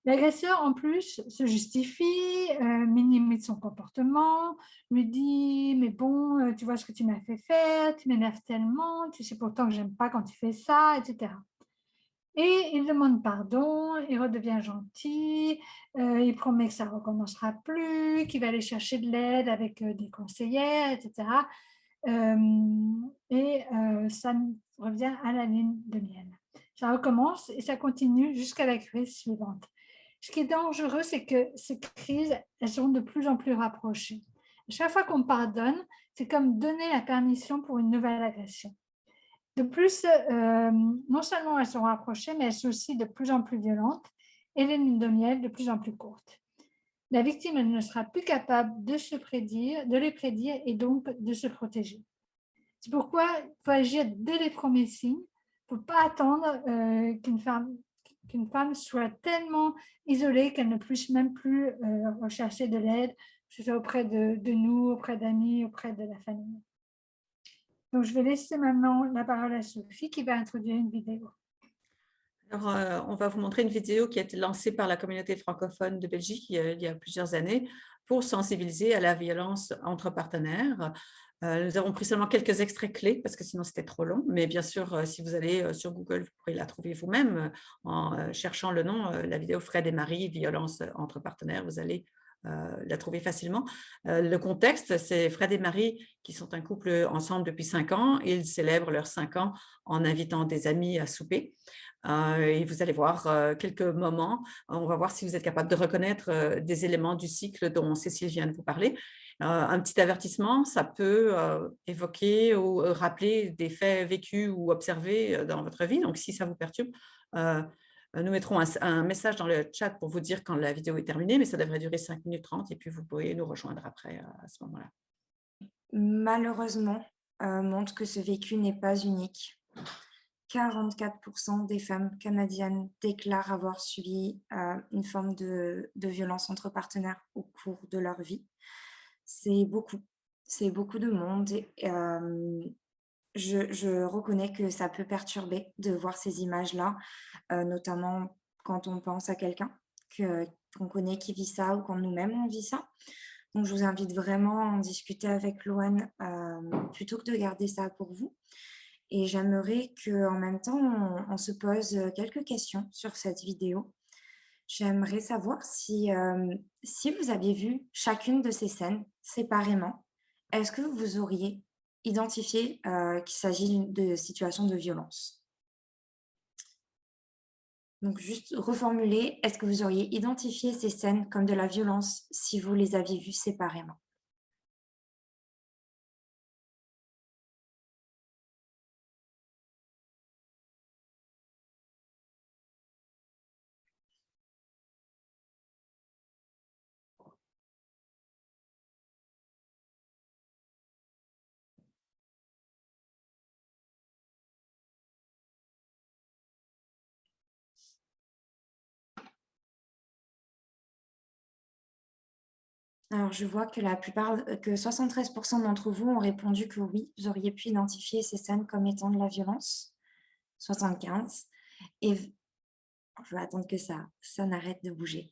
B: L'agresseur, en plus, se justifie, minimise son comportement, lui dit « mais bon, tu vois ce que tu m'as fait faire, tu m'énerves tellement, tu sais pourtant que j'aime pas quand tu fais ça, etc. » Et il demande pardon, il redevient gentil, il promet que ça ne recommencera plus, qu'il va aller chercher de l'aide avec des conseillères, etc. Ça revient à la ligne de miel. Ça recommence et ça continue jusqu'à la crise suivante. Ce qui est dangereux, c'est que ces crises, elles sont de plus en plus rapprochées. Chaque fois qu'on pardonne, c'est comme donner la permission pour une nouvelle agression. De plus, non seulement elles sont rapprochées, mais elles sont aussi de plus en plus violentes et les lignes de miel de plus en plus courtes. La victime, elle ne sera plus capable de les prédire et donc de se protéger. C'est pourquoi il faut agir dès les premiers signes. Il ne faut pas attendre qu'une femme soit tellement isolée qu'elle ne puisse même plus rechercher de l'aide, que ce soit auprès de nous, auprès d'amis, auprès de la famille. Donc, je vais laisser maintenant la parole à Sophie qui va introduire une vidéo.
C: Alors, on va vous montrer une vidéo qui a été lancée par la communauté francophone de Belgique il y a plusieurs années pour sensibiliser à la violence entre partenaires. Nous avons pris seulement quelques extraits clés parce que sinon c'était trop long, mais bien sûr, si vous allez sur Google, vous pourrez la trouver vous-même en cherchant le nom, la vidéo Fred et Marie, violence entre partenaires, vous allez la trouver facilement. Le contexte, c'est Fred et Marie qui sont un couple ensemble depuis 5 ans. Ils célèbrent leurs 5 ans en invitant des amis à souper. Et vous allez voir quelques moments. On va voir si vous êtes capable de reconnaître des éléments du cycle dont Cécile vient de vous parler. Un petit avertissement, ça peut évoquer ou rappeler des faits vécus ou observés dans votre vie. Donc, si ça vous perturbe, nous mettrons un message dans le chat pour vous dire quand la vidéo est terminée, mais ça devrait durer 5 minutes 30 et puis vous pourrez nous rejoindre après à ce moment-là.
D: Malheureusement, montre que ce vécu n'est pas unique. 44% des femmes canadiennes déclarent avoir subi une forme de violence entre partenaires au cours de leur vie. C'est beaucoup de monde. Je reconnais que ça peut perturber de voir ces images-là, notamment quand on pense à quelqu'un qu'on connaît qui vit ça ou quand nous-mêmes on vit ça. Donc, je vous invite vraiment à en discuter avec Loane plutôt que de garder ça pour vous. Et j'aimerais qu'en même temps, on se pose quelques questions sur cette vidéo. J'aimerais savoir si vous aviez vu chacune de ces scènes séparément, est-ce que vous auriez identifié qu'il s'agit de situations de violence? Donc, juste reformuler, est-ce que vous auriez identifié ces scènes comme de la violence si vous les aviez vues séparément? Alors, je vois que 73% d'entre vous ont répondu que oui, vous auriez pu identifier ces scènes comme étant de la violence. 75%. Et je vais attendre que ça n'arrête de bouger.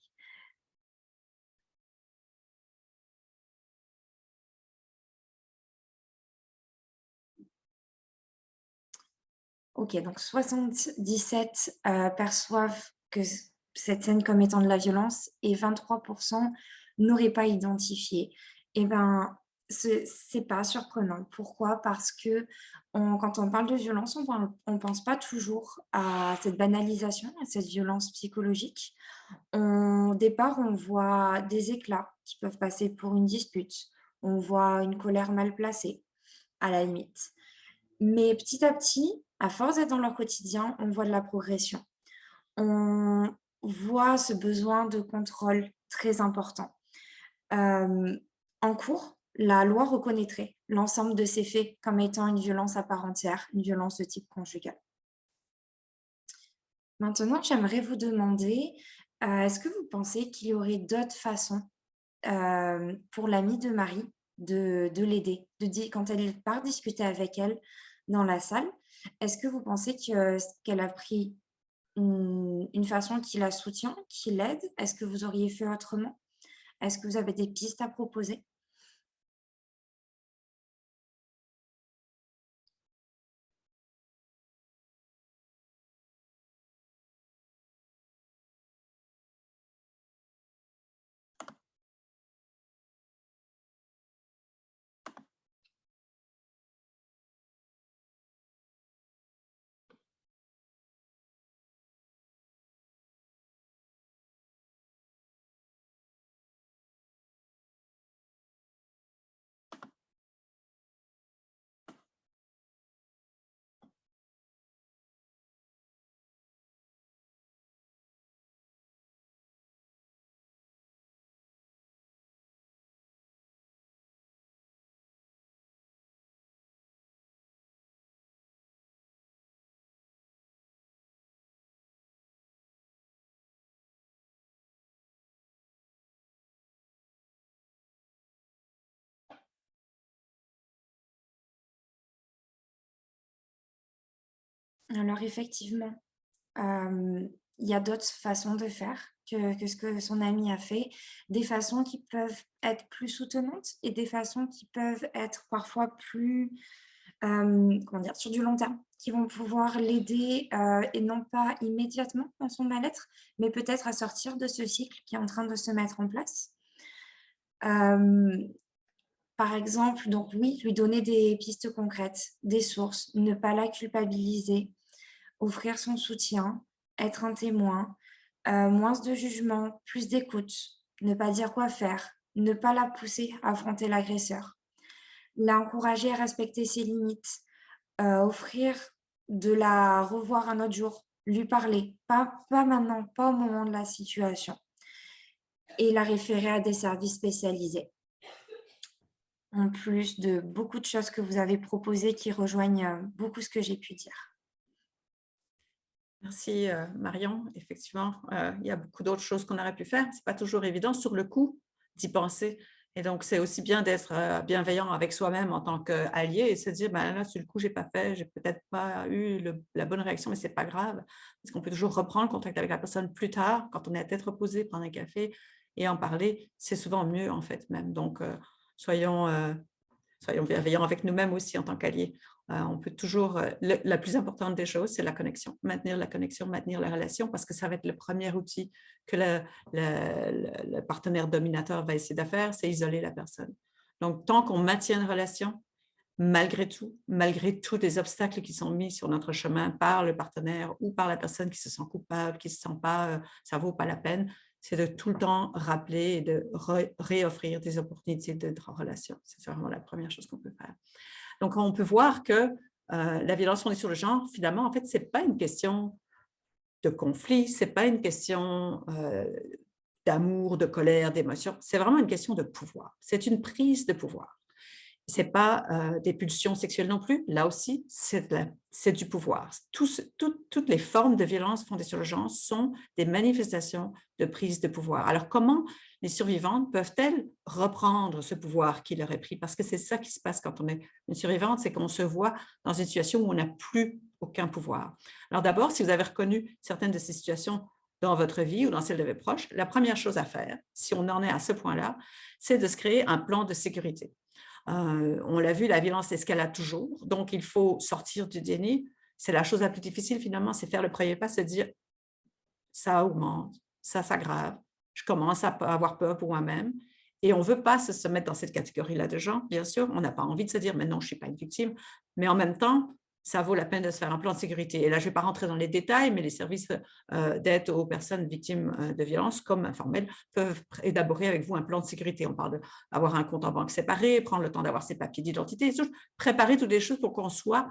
D: Ok, donc 77 perçoivent que cette scène comme étant de la violence et 23% n'auraient pas identifié. Eh bien, c'est pas surprenant. Pourquoi? Parce que quand on parle de violence, on pense pas toujours à cette banalisation, à cette violence psychologique. Au départ, on voit des éclats qui peuvent passer pour une dispute. On voit une colère mal placée, à la limite. Mais petit à petit, à force d'être dans leur quotidien, on voit de la progression. On voit ce besoin de contrôle très important. En cours, la loi reconnaîtrait l'ensemble de ces faits comme étant une violence à part entière, une violence de type conjugal. Maintenant, j'aimerais vous demander, est-ce que vous pensez qu'il y aurait d'autres façons pour l'amie de Marie de l'aider, quand elle part discuter avec elle dans la salle, est-ce que vous pensez qu'elle a pris une façon qui la soutient, qui l'aide? Est-ce que vous auriez fait autrement? Est-ce que vous avez des pistes à proposer? Alors effectivement, il y a d'autres façons de faire que ce que son amie a fait, des façons qui peuvent être plus soutenantes et des façons qui peuvent être parfois plus, comment dire? Sur du long terme, qui vont pouvoir l'aider, et non pas immédiatement dans son mal-être, mais peut-être à sortir de ce cycle qui est en train de se mettre en place. Hem, Par exemple, donc oui, lui donner des pistes concrètes, des sources, ne pas la culpabiliser, offrir son soutien, être un témoin, moins de jugement, plus d'écoute, ne pas dire quoi faire, ne pas la pousser à affronter l'agresseur, l'encourager à respecter ses limites, offrir de la revoir un autre jour, lui parler, pas maintenant, pas au moment de la situation et la référer à des services spécialisés. En plus de beaucoup de choses que vous avez proposées qui rejoignent, beaucoup ce que j'ai pu dire.
C: Merci Marion. Effectivement, il y a beaucoup d'autres choses qu'on aurait pu faire. Ce n'est pas toujours évident sur le coup d'y penser. Et donc, c'est aussi bien d'être bienveillant avec soi-même en tant qu'allié et se dire, ben là, sur le coup, je n'ai pas fait, j'ai peut-être pas eu la bonne réaction, mais ce n'est pas grave. Parce qu'on peut toujours reprendre contact avec la personne plus tard, quand on est à tête reposée, prendre un café et en parler. C'est souvent mieux, en fait, même. Donc, soyons bienveillants avec nous-mêmes aussi en tant qu'alliés. On peut toujours, la plus importante des choses, c'est la connexion, maintenir la relation, parce que ça va être le premier outil que le partenaire dominateur va essayer de faire, c'est isoler la personne. Donc, tant qu'on maintient une relation, malgré tous les obstacles qui sont mis sur notre chemin par le partenaire ou par la personne qui se sent coupable, qui ne se sent pas, ça ne vaut pas la peine, c'est de tout le temps rappeler et de réoffrir des opportunités d'être en relation. C'est vraiment la première chose qu'on peut faire. Donc, on peut voir que la violence fondée sur le genre, finalement, en fait, ce n'est pas une question de conflit, ce n'est pas une question d'amour, de colère, d'émotion, c'est vraiment une question de pouvoir. C'est une prise de pouvoir. Ce n'est pas des pulsions sexuelles non plus. Là aussi, c'est du pouvoir. Toutes les formes de violence fondées sur le genre sont des manifestations de prise de pouvoir. Alors, comment les survivantes peuvent-elles reprendre ce pouvoir qui leur est pris? Parce que c'est ça qui se passe quand on est une survivante, c'est qu'on se voit dans une situation où on n'a plus aucun pouvoir. Alors d'abord, si vous avez reconnu certaines de ces situations dans votre vie ou dans celle de vos proches, la première chose à faire, si on en est à ce point-là, c'est de se créer un plan de sécurité. On l'a vu, la violence escalade toujours, donc il faut sortir du déni. C'est la chose la plus difficile finalement, c'est faire le premier pas, c'est dire ça augmente, ça s'aggrave, je commence à avoir peur pour moi-même Et on ne veut pas se mettre dans cette catégorie-là de gens, bien sûr. On n'a pas envie de se dire, mais non, je ne suis pas une victime. Mais en même temps, ça vaut la peine de se faire un plan de sécurité. Et là, je ne vais pas rentrer dans les détails, mais les services d'aide aux personnes victimes de violences, comme informels, peuvent élaborer avec vous un plan de sécurité. On parle d'avoir un compte en banque séparé, prendre le temps d'avoir ses papiers d'identité, préparer toutes les choses pour qu'on soit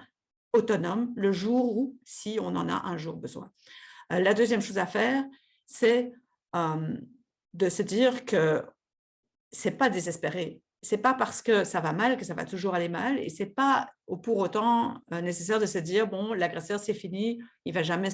C: autonome le jour où, si on en a un jour besoin. La deuxième chose à faire, c'est de se dire que ce n'est pas désespéré. Ce n'est pas parce que ça va mal que ça va toujours aller mal et ce n'est pas pour autant nécessaire de se dire, bon, l'agresseur, c'est fini, il ne va jamais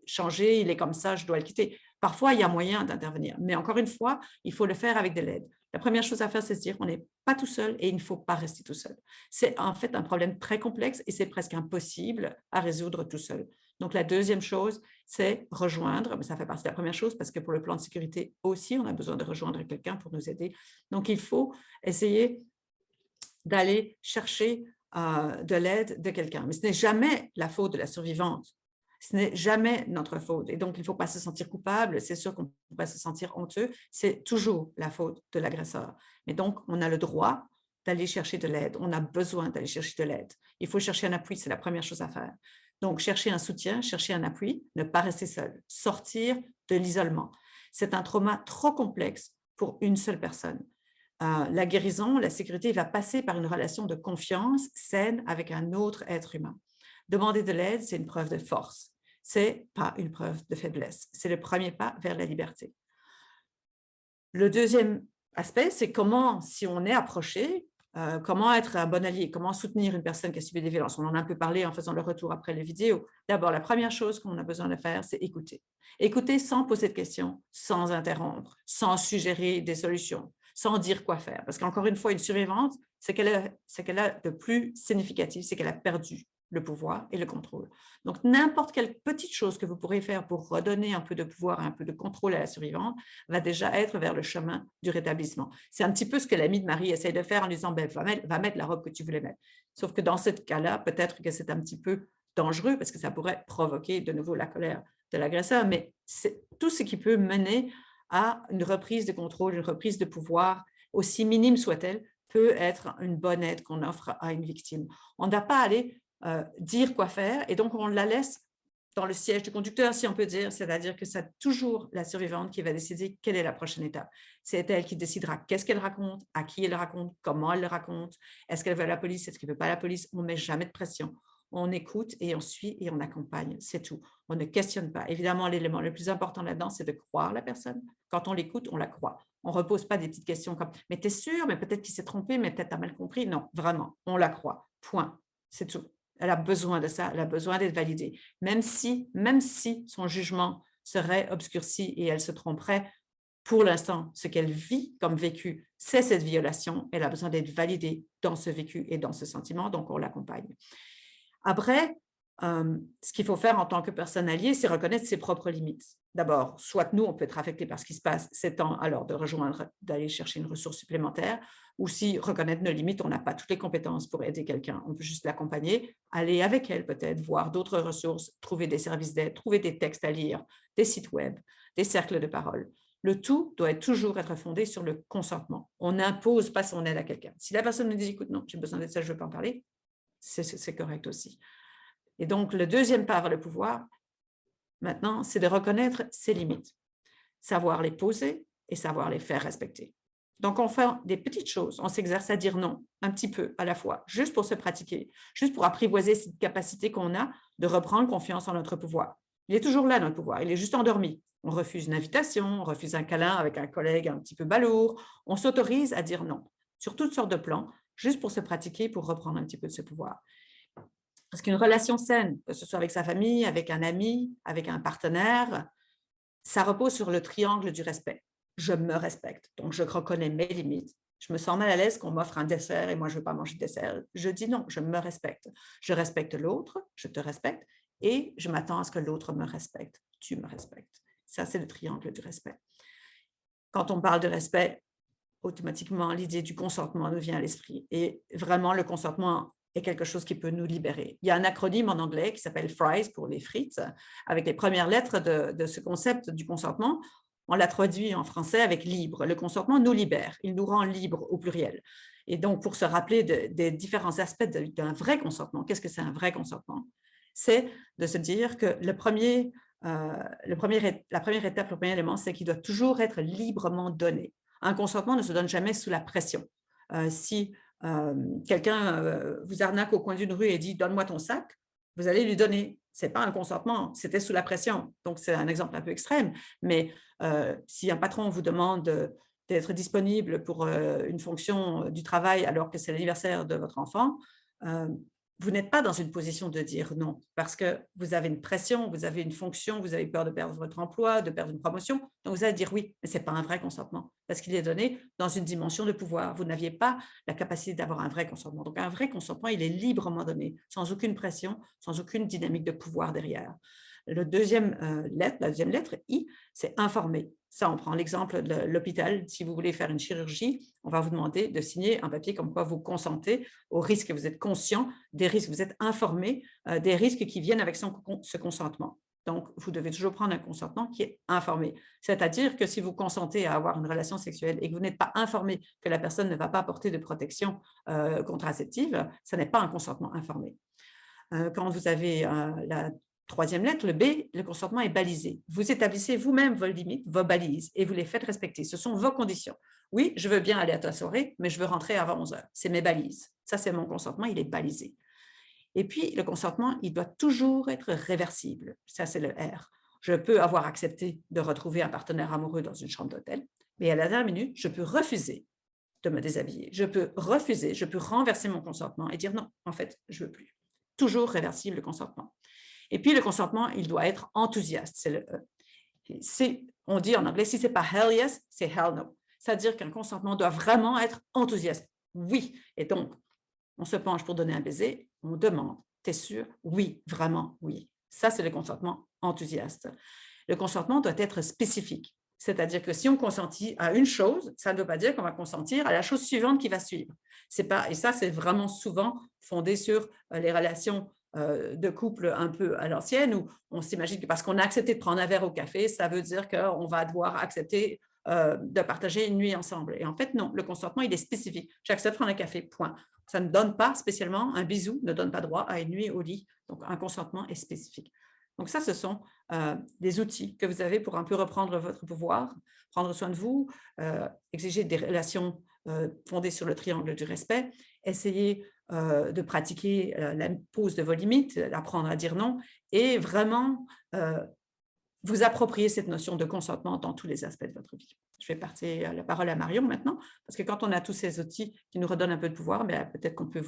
C: changer, il est comme ça, je dois le quitter. Parfois, il y a moyen d'intervenir, mais encore une fois, il faut le faire avec de l'aide. La première chose à faire, c'est se dire qu'on n'est pas tout seul et il ne faut pas rester tout seul. C'est en fait un problème très complexe et c'est presque impossible à résoudre tout seul. Donc, la deuxième chose, c'est rejoindre, mais ça fait partie de la première chose parce que pour le plan de sécurité aussi, on a besoin de rejoindre quelqu'un pour nous aider. Donc, il faut essayer d'aller chercher de l'aide de quelqu'un. Mais ce n'est jamais la faute de la survivante. Ce n'est jamais notre faute. Et donc, il ne faut pas se sentir coupable. C'est sûr qu'on pourrait se sentir honteux. C'est toujours la faute de l'agresseur. Mais donc, on a le droit d'aller chercher de l'aide. On a besoin d'aller chercher de l'aide. Il faut chercher un appui. C'est la première chose à faire. Donc, chercher un soutien, chercher un appui, ne pas rester seul, sortir de l'isolement. C'est un trauma trop complexe pour une seule personne. La guérison, la sécurité va passer par une relation de confiance saine avec un autre être humain. Demander de l'aide, c'est une preuve de force. Ce n'est pas une preuve de faiblesse. C'est le premier pas vers la liberté. Le deuxième aspect, c'est comment, si on est approché, comment être un bon allié, comment soutenir une personne qui a subi des violences. On en a un peu parlé en faisant le retour après les vidéos. D'abord, la première chose qu'on a besoin de faire, c'est écouter. Écouter sans poser de questions, sans interrompre, sans suggérer des solutions, sans dire quoi faire. Parce qu'encore une fois, une survivante, ce qu'elle a de plus significatif, c'est qu'elle a perdu le pouvoir et le contrôle. Donc, n'importe quelle petite chose que vous pourrez faire pour redonner un peu de pouvoir, un peu de contrôle à la survivante, va déjà être vers le chemin du rétablissement. C'est un petit peu ce que l'amie de Marie essaie de faire en lui disant, ben, va mettre la robe que tu voulais mettre. Sauf que dans ce cas-là, peut-être que c'est un petit peu dangereux parce que ça pourrait provoquer de nouveau la colère de l'agresseur, mais c'est tout ce qui peut mener à une reprise de contrôle, une reprise de pouvoir, aussi minime soit-elle, peut être une bonne aide qu'on offre à une victime. On ne doit pas aller dire quoi faire et donc on la laisse dans le siège du conducteur, si on peut dire, c'est-à-dire que c'est toujours la survivante qui va décider quelle est la prochaine étape. C'est elle qui décidera qu'est-ce qu'elle raconte, à qui elle raconte, comment elle le raconte, est-ce qu'elle veut la police, est-ce qu'elle ne veut pas la police. On ne met jamais de pression. On écoute et on suit et on accompagne, c'est tout. On ne questionne pas. Évidemment, l'élément le plus important là-dedans, c'est de croire la personne. Quand on l'écoute, on la croit. On ne repose pas des petites questions comme « mais t'es sûr, mais peut-être qu'il s'est trompé, mais peut-être t'as mal compris ». Non, vraiment, on la croit. Point. C'est tout. Elle a besoin de ça, elle a besoin d'être validée. Même si son jugement serait obscurci et elle se tromperait, pour l'instant, ce qu'elle vit comme vécu, c'est cette violation. Elle a besoin d'être validée dans ce vécu et dans ce sentiment, donc on l'accompagne. Après, ce qu'il faut faire en tant que personne alliée, c'est reconnaître ses propres limites. D'abord, soit nous, on peut être affecté par ce qui se passe, c'est temps alors de rejoindre, d'aller chercher une ressource supplémentaire, ou si reconnaître nos limites, on n'a pas toutes les compétences pour aider quelqu'un, on peut juste l'accompagner, aller avec elle peut-être, voir d'autres ressources, trouver des services d'aide, trouver des textes à lire, des sites web, des cercles de parole. Le tout doit toujours être fondé sur le consentement. On n'impose pas son aide à quelqu'un. Si la personne me dit, écoute, non, j'ai besoin d'aide, ça, je ne veux pas en parler, c'est correct aussi. Et donc, le deuxième pas vers le pouvoir, maintenant, c'est de reconnaître ses limites, savoir les poser et savoir les faire respecter. Donc, on fait des petites choses, on s'exerce à dire non, un petit peu à la fois, juste pour se pratiquer, juste pour apprivoiser cette capacité qu'on a de reprendre confiance en notre pouvoir. Il est toujours là, notre pouvoir, il est juste endormi. On refuse une invitation, on refuse un câlin avec un collègue un petit peu balourd, on s'autorise à dire non, sur toutes sortes de plans, juste pour se pratiquer, pour reprendre un petit peu de ce pouvoir. Parce qu'une relation saine, que ce soit avec sa famille, avec un ami, avec un partenaire, ça repose sur le triangle du respect. Je me respecte, donc je reconnais mes limites. Je me sens mal à l'aise qu'on m'offre un dessert et moi, je ne veux pas manger de dessert. Je dis non, je me respecte. Je respecte l'autre, je te respecte et je m'attends à ce que l'autre me respecte. Tu me respectes. Ça, c'est le triangle du respect. Quand on parle de respect, automatiquement, l'idée du consentement nous vient à l'esprit. Et vraiment, le consentement est quelque chose qui peut nous libérer. Il y a un acronyme en anglais qui s'appelle FRIES pour les frites, avec les premières lettres de ce concept du consentement. On l'a traduit en français avec libre. Le consentement nous libère, il nous rend libres au pluriel. Et donc, pour se rappeler des différents aspects d'un vrai consentement, qu'est-ce que c'est un vrai consentement? C'est de se dire que la première étape, le premier élément, c'est qu'il doit toujours être librement donné. Un consentement ne se donne jamais sous la pression. Si quelqu'un vous arnaque au coin d'une rue et dit « donne-moi ton sac », vous allez lui donner. Ce n'est pas un consentement, c'était sous la pression. Donc, c'est un exemple un peu extrême, mais si un patron vous demande d'être disponible pour une fonction du travail alors que c'est l'anniversaire de votre enfant, vous n'êtes pas dans une position de dire non parce que vous avez une pression, vous avez une fonction, vous avez peur de perdre votre emploi, de perdre une promotion. Donc, vous allez dire oui, mais ce n'est pas un vrai consentement parce qu'il est donné dans une dimension de pouvoir. Vous n'aviez pas la capacité d'avoir un vrai consentement. Donc, un vrai consentement, il est librement donné, sans aucune pression, sans aucune dynamique de pouvoir derrière. La deuxième lettre, I, c'est informer. Ça, on prend l'exemple de l'hôpital. Si vous voulez faire une chirurgie, on va vous demander de signer un papier comme quoi vous consentez aux risques, vous êtes conscient des risques, vous êtes informé des risques qui viennent avec ce consentement. Donc, vous devez toujours prendre un consentement qui est informé. C'est-à-dire que si vous consentez à avoir une relation sexuelle et que vous n'êtes pas informé que la personne ne va pas apporter de protection contraceptive, ce n'est pas un consentement informé. Quand vous avez la troisième lettre, le B, le consentement est balisé. Vous établissez vous-même vos limites, vos balises, et vous les faites respecter. Ce sont vos conditions. Oui, je veux bien aller à ta soirée, mais je veux rentrer avant 11 heures. C'est mes balises. Ça, c'est mon consentement, il est balisé. Et puis, le consentement, il doit toujours être réversible. Ça, c'est le R. Je peux avoir accepté de retrouver un partenaire amoureux dans une chambre d'hôtel, mais à la dernière minute, je peux refuser de me déshabiller. Je peux refuser, je peux renverser mon consentement et dire non, en fait, je ne veux plus. Toujours réversible, le consentement. Et puis, le consentement, il doit être enthousiaste. C'est le E. On dit en anglais, si ce n'est pas hell yes, c'est hell no. C'est-à-dire qu'un consentement doit vraiment être enthousiaste. Oui. Et donc, on se penche pour donner un baiser, on demande, t'es sûr? Oui, vraiment, oui. Ça, c'est le consentement enthousiaste. Le consentement doit être spécifique. C'est-à-dire que si on consentit à une chose, ça ne veut pas dire qu'on va consentir à la chose suivante qui va suivre. Et ça, c'est vraiment souvent fondé sur les relations de couple un peu à l'ancienne, où on s'imagine que parce qu'on a accepté de prendre un verre au café, ça veut dire qu'on va devoir accepter de partager une nuit ensemble. Et en fait, non, le consentement, il est spécifique. J'accepte de prendre un café, point. Ça ne donne pas spécialement, un bisou ne donne pas droit à une nuit au lit. Donc, un consentement est spécifique. Donc, ça, ce sont des outils que vous avez pour un peu reprendre votre pouvoir, prendre soin de vous, exiger des relations fondées sur le triangle du respect, essayer de pratiquer la pose de vos limites, apprendre à dire non et vraiment vous approprier cette notion de consentement dans tous les aspects de votre vie. Je vais passer la parole à Marion maintenant, parce que quand on a tous ces outils qui nous redonnent un peu de pouvoir, peut-être qu'on peut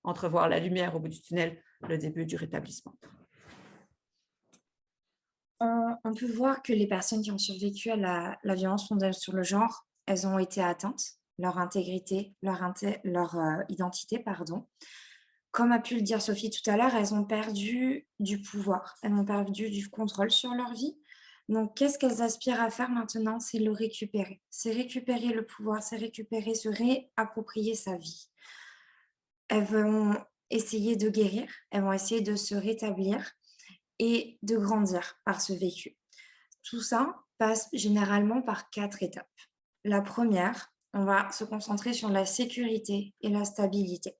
C: entrevoir la lumière au bout du tunnel, le début du rétablissement.
D: On peut voir que les personnes qui ont survécu à la violence fondée sur le genre, elles ont été atteintes, leur intégrité, leur identité, pardon. Comme a pu le dire Sophie tout à l'heure, elles ont perdu du pouvoir, elles ont perdu du contrôle sur leur vie. Donc, qu'est-ce qu'elles aspirent à faire maintenant? C'est le récupérer. C'est récupérer le pouvoir, c'est récupérer, se réapproprier sa vie. Elles vont essayer de guérir, elles vont essayer de se rétablir et de grandir par ce vécu. Tout ça passe généralement par 4 étapes. La première, on va se concentrer sur la sécurité et la stabilité.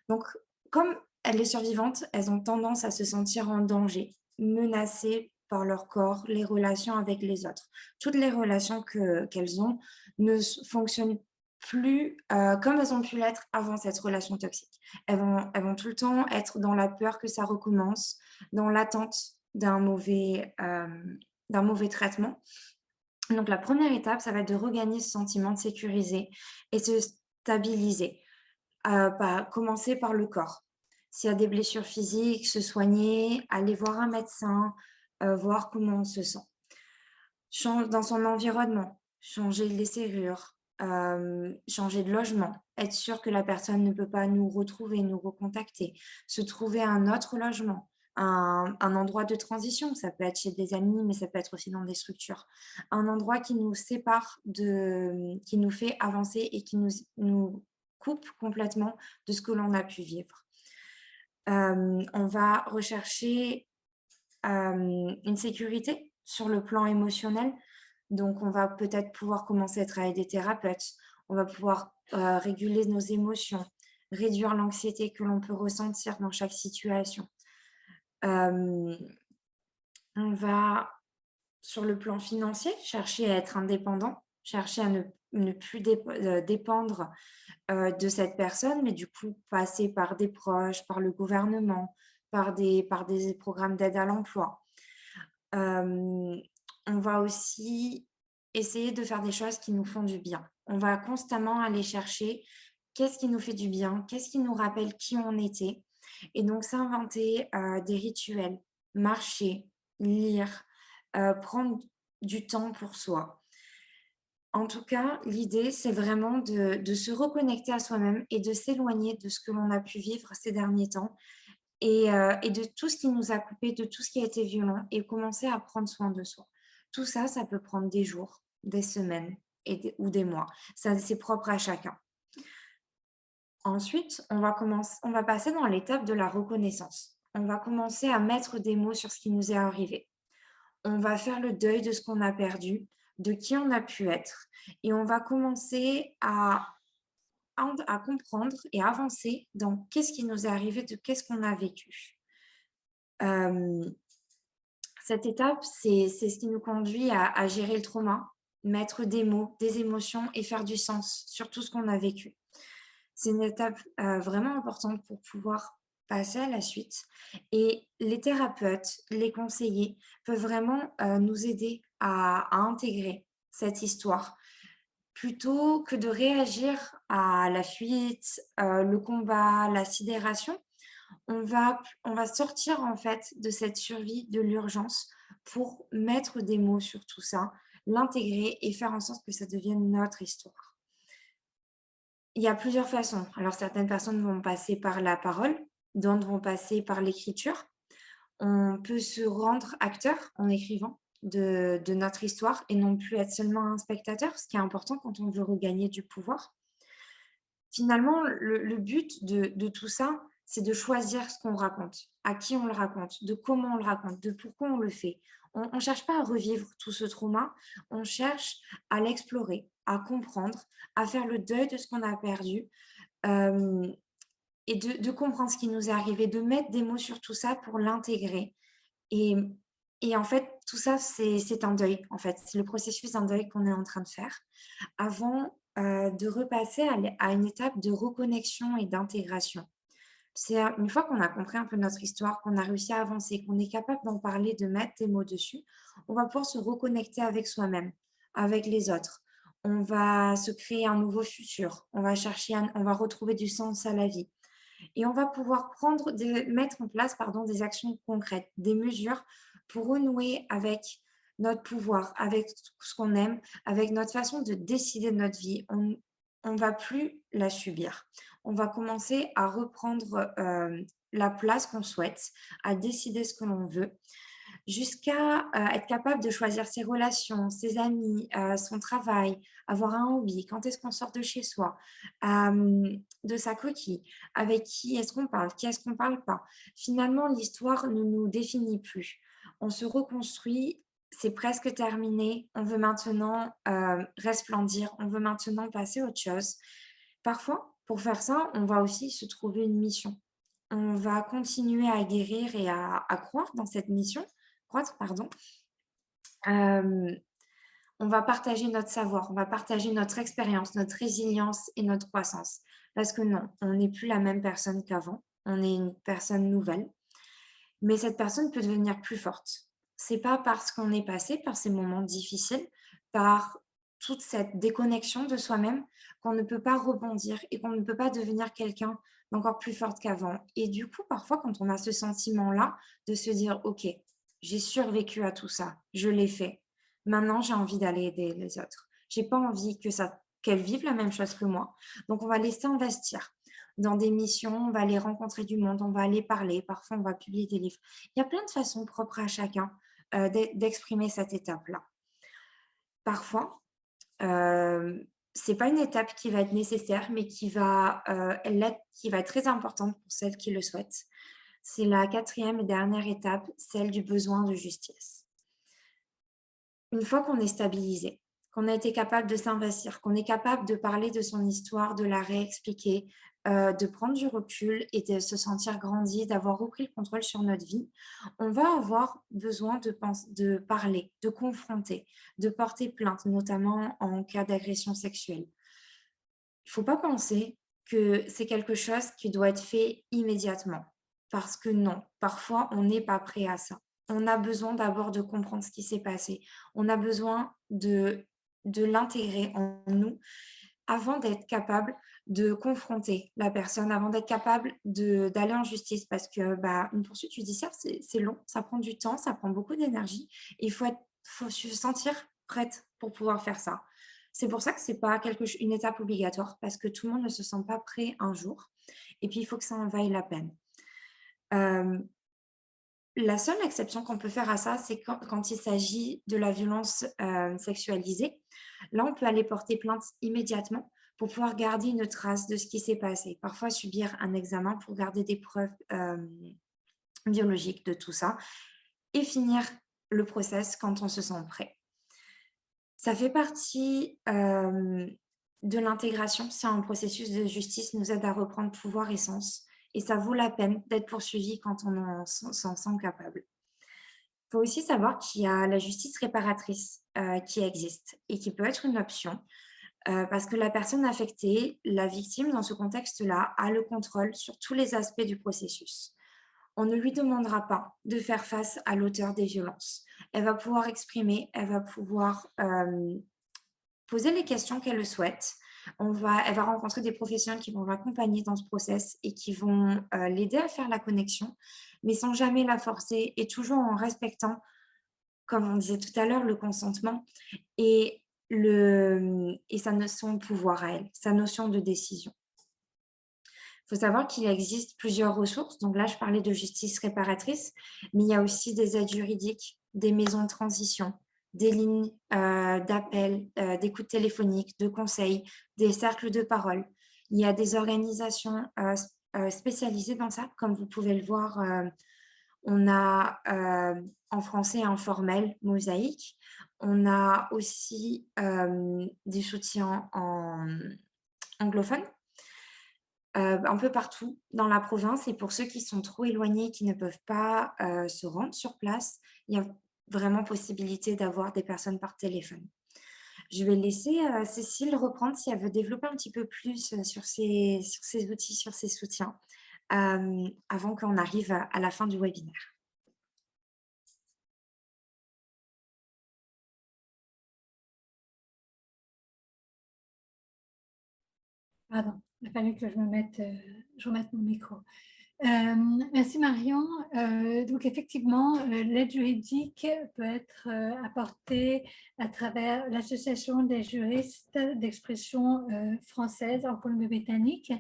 D: Donc, comme les survivantes, elles ont tendance à se sentir en danger, menacées par leur corps, les relations avec les autres. Toutes les relations qu'elles ont ne fonctionnent plus comme elles ont pu l'être avant cette relation toxique. Elles vont tout le temps être dans la peur que ça recommence, dans l'attente d'un mauvais traitement. Donc, la première étape, ça va être de regagner ce sentiment de sécuriser et se stabiliser. Commencer par le corps. S'il y a des blessures physiques, se soigner, aller voir un médecin, voir comment on se sent. Dans son environnement, changer les serrures, changer de logement, être sûr que la personne ne peut pas nous retrouver, nous recontacter, se trouver un autre logement, un endroit de transition, ça peut être chez des amis, mais ça peut être aussi dans des structures, un endroit qui nous sépare, qui nous fait avancer et qui nous coupe complètement de ce que l'on a pu vivre. On va rechercher une sécurité sur le plan émotionnel, Donc, on va peut-être pouvoir commencer à travailler des thérapeutes. On va pouvoir réguler nos émotions, réduire l'anxiété que l'on peut ressentir dans chaque situation. On va, sur le plan financier, chercher à être indépendant, chercher à ne plus dépendre de cette personne, mais du coup, passer par des proches, par le gouvernement, par des programmes d'aide à l'emploi. On va aussi essayer de faire des choses qui nous font du bien. On va constamment aller chercher qu'est-ce qui nous fait du bien, qu'est-ce qui nous rappelle qui on était. Et donc, s'inventer des rituels, marcher, lire, prendre du temps pour soi. En tout cas, l'idée, c'est vraiment de se reconnecter à soi-même et de s'éloigner de ce que l'on a pu vivre ces derniers temps et de tout ce qui nous a coupé, de tout ce qui a été violent et commencer à prendre soin de soi. Tout ça, ça peut prendre des jours, des semaines ou des mois. Ça, c'est propre à chacun. Ensuite, on va passer dans l'étape de la reconnaissance. On va commencer à mettre des mots sur ce qui nous est arrivé. On va faire le deuil de ce qu'on a perdu, de qui on a pu être, et on va commencer à comprendre et avancer dans qu'est-ce qui nous est arrivé, de qu'est-ce qu'on a vécu. Cette étape, c'est ce qui nous conduit à gérer le trauma, mettre des mots, des émotions et faire du sens sur tout ce qu'on a vécu. C'est une étape vraiment importante pour pouvoir passer à la suite. Et les thérapeutes, les conseillers peuvent vraiment nous aider à intégrer cette histoire plutôt que de réagir à la fuite, le combat, la sidération. On va sortir en fait de cette survie, de l'urgence pour mettre des mots sur tout ça, l'intégrer et faire en sorte que ça devienne notre histoire. Il y a plusieurs façons. Alors, certaines personnes vont passer par la parole, d'autres vont passer par l'écriture. On peut se rendre acteur en écrivant de notre histoire et non plus être seulement un spectateur, ce qui est important quand on veut regagner du pouvoir. Finalement, le but de tout ça, c'est de choisir ce qu'on raconte, à qui on le raconte, de comment on le raconte, de pourquoi on le fait. On ne cherche pas à revivre tout ce trauma, on cherche à l'explorer, à comprendre, à faire le deuil de ce qu'on a perdu et de comprendre ce qui nous est arrivé, de mettre des mots sur tout ça pour l'intégrer. Et en fait, tout ça, c'est un deuil, en fait. C'est le processus d'un deuil qu'on est en train de faire avant de repasser à une étape de reconnexion et d'intégration. C'est une fois qu'on a compris un peu notre histoire, qu'on a réussi à avancer, qu'on est capable d'en parler, de mettre des mots dessus, on va pouvoir se reconnecter avec soi-même, avec les autres. On va se créer un nouveau futur. On va on va retrouver du sens à la vie. Et on va pouvoir mettre en place des actions concrètes, des mesures pour renouer avec notre pouvoir, avec ce qu'on aime, avec notre façon de décider de notre vie. On ne va plus la subir. On va commencer à reprendre la place qu'on souhaite, à décider ce que l'on veut, jusqu'à être capable de choisir ses relations, ses amis, son travail, avoir un hobby, quand est-ce qu'on sort de chez soi, de sa coquille, avec qui est-ce qu'on parle, qui est-ce qu'on ne parle pas. Finalement, l'histoire ne nous définit plus. On se reconstruit, c'est presque terminé. On veut maintenant resplendir, on veut maintenant passer à autre chose. Parfois, pour faire ça, on va aussi se trouver une mission. On va continuer à guérir et à croire dans cette mission. On va partager notre savoir, on va partager notre expérience, notre résilience et notre croissance. Parce que non, on n'est plus la même personne qu'avant, on est une personne nouvelle. Mais cette personne peut devenir plus forte. C'est pas parce qu'on est passé par ces moments difficiles, par toute cette déconnexion de soi-même, qu'on ne peut pas rebondir et qu'on ne peut pas devenir quelqu'un d'encore plus forte qu'avant. Et du coup, parfois, quand on a ce sentiment-là, de se dire « Ok, j'ai survécu à tout ça, je l'ai fait. Maintenant, j'ai envie d'aller aider les autres. J'ai pas envie qu'elles vivent la même chose que moi. Donc, on va les s'investir dans des missions, on va aller rencontrer du monde, on va aller parler, parfois on va publier des livres. Il y a plein de façons propres à chacun d'exprimer cette étape-là. Parfois, c'est pas une étape qui va être nécessaire, mais qui va être très importante pour celles qui le souhaitent. C'est la 4e et dernière étape, celle du besoin de justice. une fois qu'on est stabilisé, qu'on a été capable de s'investir, qu'on est capable de parler de son histoire, de la réexpliquer, de prendre du recul et de se sentir grandi, d'avoir repris le contrôle sur notre vie, on va avoir besoin de parler, de confronter, de porter plainte, notamment en cas d'agression sexuelle. Il ne faut pas penser que c'est quelque chose qui doit être fait immédiatement, parce que non, parfois on n'est pas prêt à ça. On a besoin d'abord de comprendre ce qui s'est passé. On a besoin de l'intégrer en nous avant d'être capable de confronter la personne, avant d'être capable d'aller en justice, parce que une poursuite judiciaire, c'est long, ça prend du temps, ça prend beaucoup d'énergie. Il faut se sentir prête pour pouvoir faire ça. C'est pour ça que ce n'est pas une étape obligatoire, parce que tout le monde ne se sent pas prêt un jour. Et puis, il faut que ça en vaille la peine. La seule exception qu'on peut faire à ça, c'est quand il s'agit de la violence sexualisée. Là, on peut aller porter plainte immédiatement pour pouvoir garder une trace de ce qui s'est passé. Parfois, subir un examen pour garder des preuves biologiques de tout ça et finir le process quand on se sent prêt. Ça fait partie de l'intégration. C'est un processus de justice nous aide à reprendre pouvoir et sens. Et ça vaut la peine d'être poursuivi quand on s'en sent capable. Il faut aussi savoir qu'il y a la justice réparatrice qui existe et qui peut être une option parce que la personne affectée, la victime dans ce contexte-là, a le contrôle sur tous les aspects du processus. On ne lui demandera pas de faire face à l'auteur des violences. Elle va pouvoir exprimer, elle va pouvoir poser les questions qu'elle souhaite. Elle va rencontrer des professionnels qui vont l'accompagner dans ce process et qui vont l'aider à faire la connexion, mais sans jamais la forcer et toujours en respectant, comme on disait tout à l'heure, le consentement et sa notion de pouvoir à elle, sa notion de décision. Il faut savoir qu'il existe plusieurs ressources. Donc là, je parlais de justice réparatrice, mais il y a aussi des aides juridiques, des maisons de transition, des lignes d'appel, d'écoute téléphonique, de conseils, des cercles de parole. Il y a des organisations spécialisées dans ça. Comme vous pouvez le voir, on a en français informel, Mosaïque. On a aussi des soutiens en anglophone. Un peu partout dans la province. Et pour ceux qui sont trop éloignés, qui ne peuvent pas se rendre sur place, il y a vraiment possibilité d'avoir des personnes par téléphone. Je vais laisser Cécile reprendre si elle veut développer un petit peu plus sur ces outils, sur ces soutiens, avant qu'on arrive à la fin du webinaire.
B: Pardon, il a fallu que je remette mon micro. Merci Marion. Donc effectivement, l'aide juridique peut être apportée à travers l'Association des juristes d'expression française en Colombie-Britannique.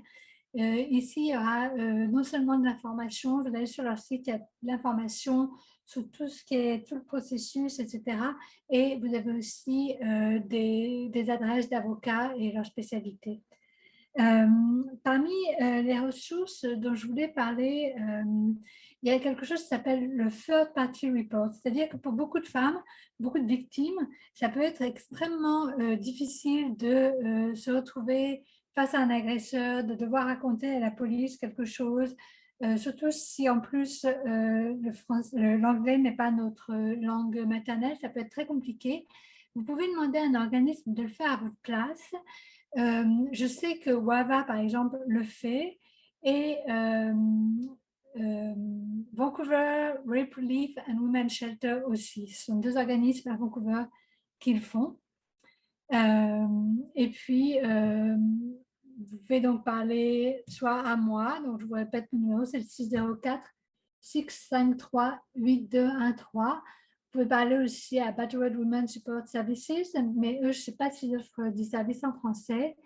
B: Ici, il y aura non seulement de l'information, vous allez sur leur site, il y a de l'information sur tout ce qui est tout le processus, etc. Et vous avez aussi des adresses d'avocats et leurs spécialités. Parmi les ressources dont je voulais parler, il y a quelque chose qui s'appelle le Third Party Report, c'est-à-dire que pour beaucoup de femmes, beaucoup de victimes, ça peut être extrêmement difficile de se retrouver face à un agresseur, de devoir raconter à la police quelque chose, surtout si en plus l'anglais n'est pas notre langue maternelle, ça peut être très compliqué. Vous pouvez demander à un organisme de le faire à votre place. Je sais que WAVA, par exemple, le fait et Vancouver Rape Relief and Women's Shelter aussi. Ce sont deux organismes à Vancouver qui le font. Et puis, vous pouvez donc parler soit à moi, donc je vous répète le numéro, c'est le 604-653-8213. Vous pouvez parler aussi à Battered Women Support Services, mais eux, je ne sais pas s'ils offrent des services en français.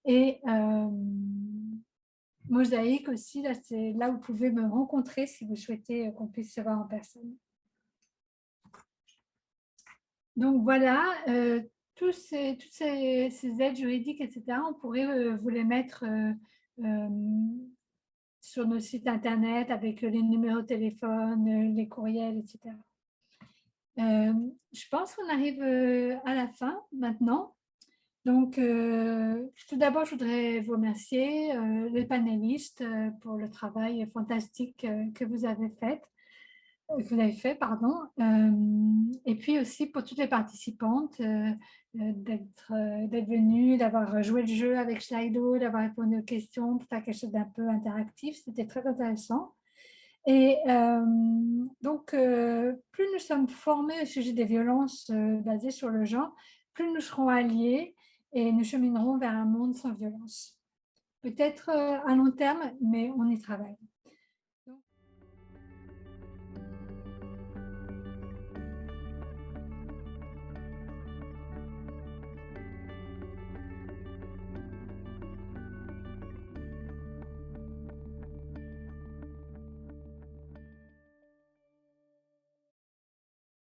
B: Et Mosaïque aussi, là, c'est là où vous pouvez me rencontrer si vous souhaitez qu'on puisse se voir en personne. Donc voilà, toutes ces aides juridiques, etc., on pourrait vous les mettre sur nos sites internet avec les numéros de téléphone, les courriels, etc. Je pense qu'on arrive à la fin maintenant. Donc, tout d'abord, je voudrais vous remercier, les panélistes, pour le travail fantastique que vous avez fait. Pardon. Et puis aussi pour toutes les participantes d'être venues, d'avoir joué le jeu avec Slido, d'avoir répondu aux questions, de faire quelque chose d'un peu interactif. C'était très intéressant. Et donc, plus nous sommes formés au sujet des violences basées sur le genre, plus nous serons alliés et nous cheminerons vers un monde sans violence. Peut-être à long terme, mais on y travaille.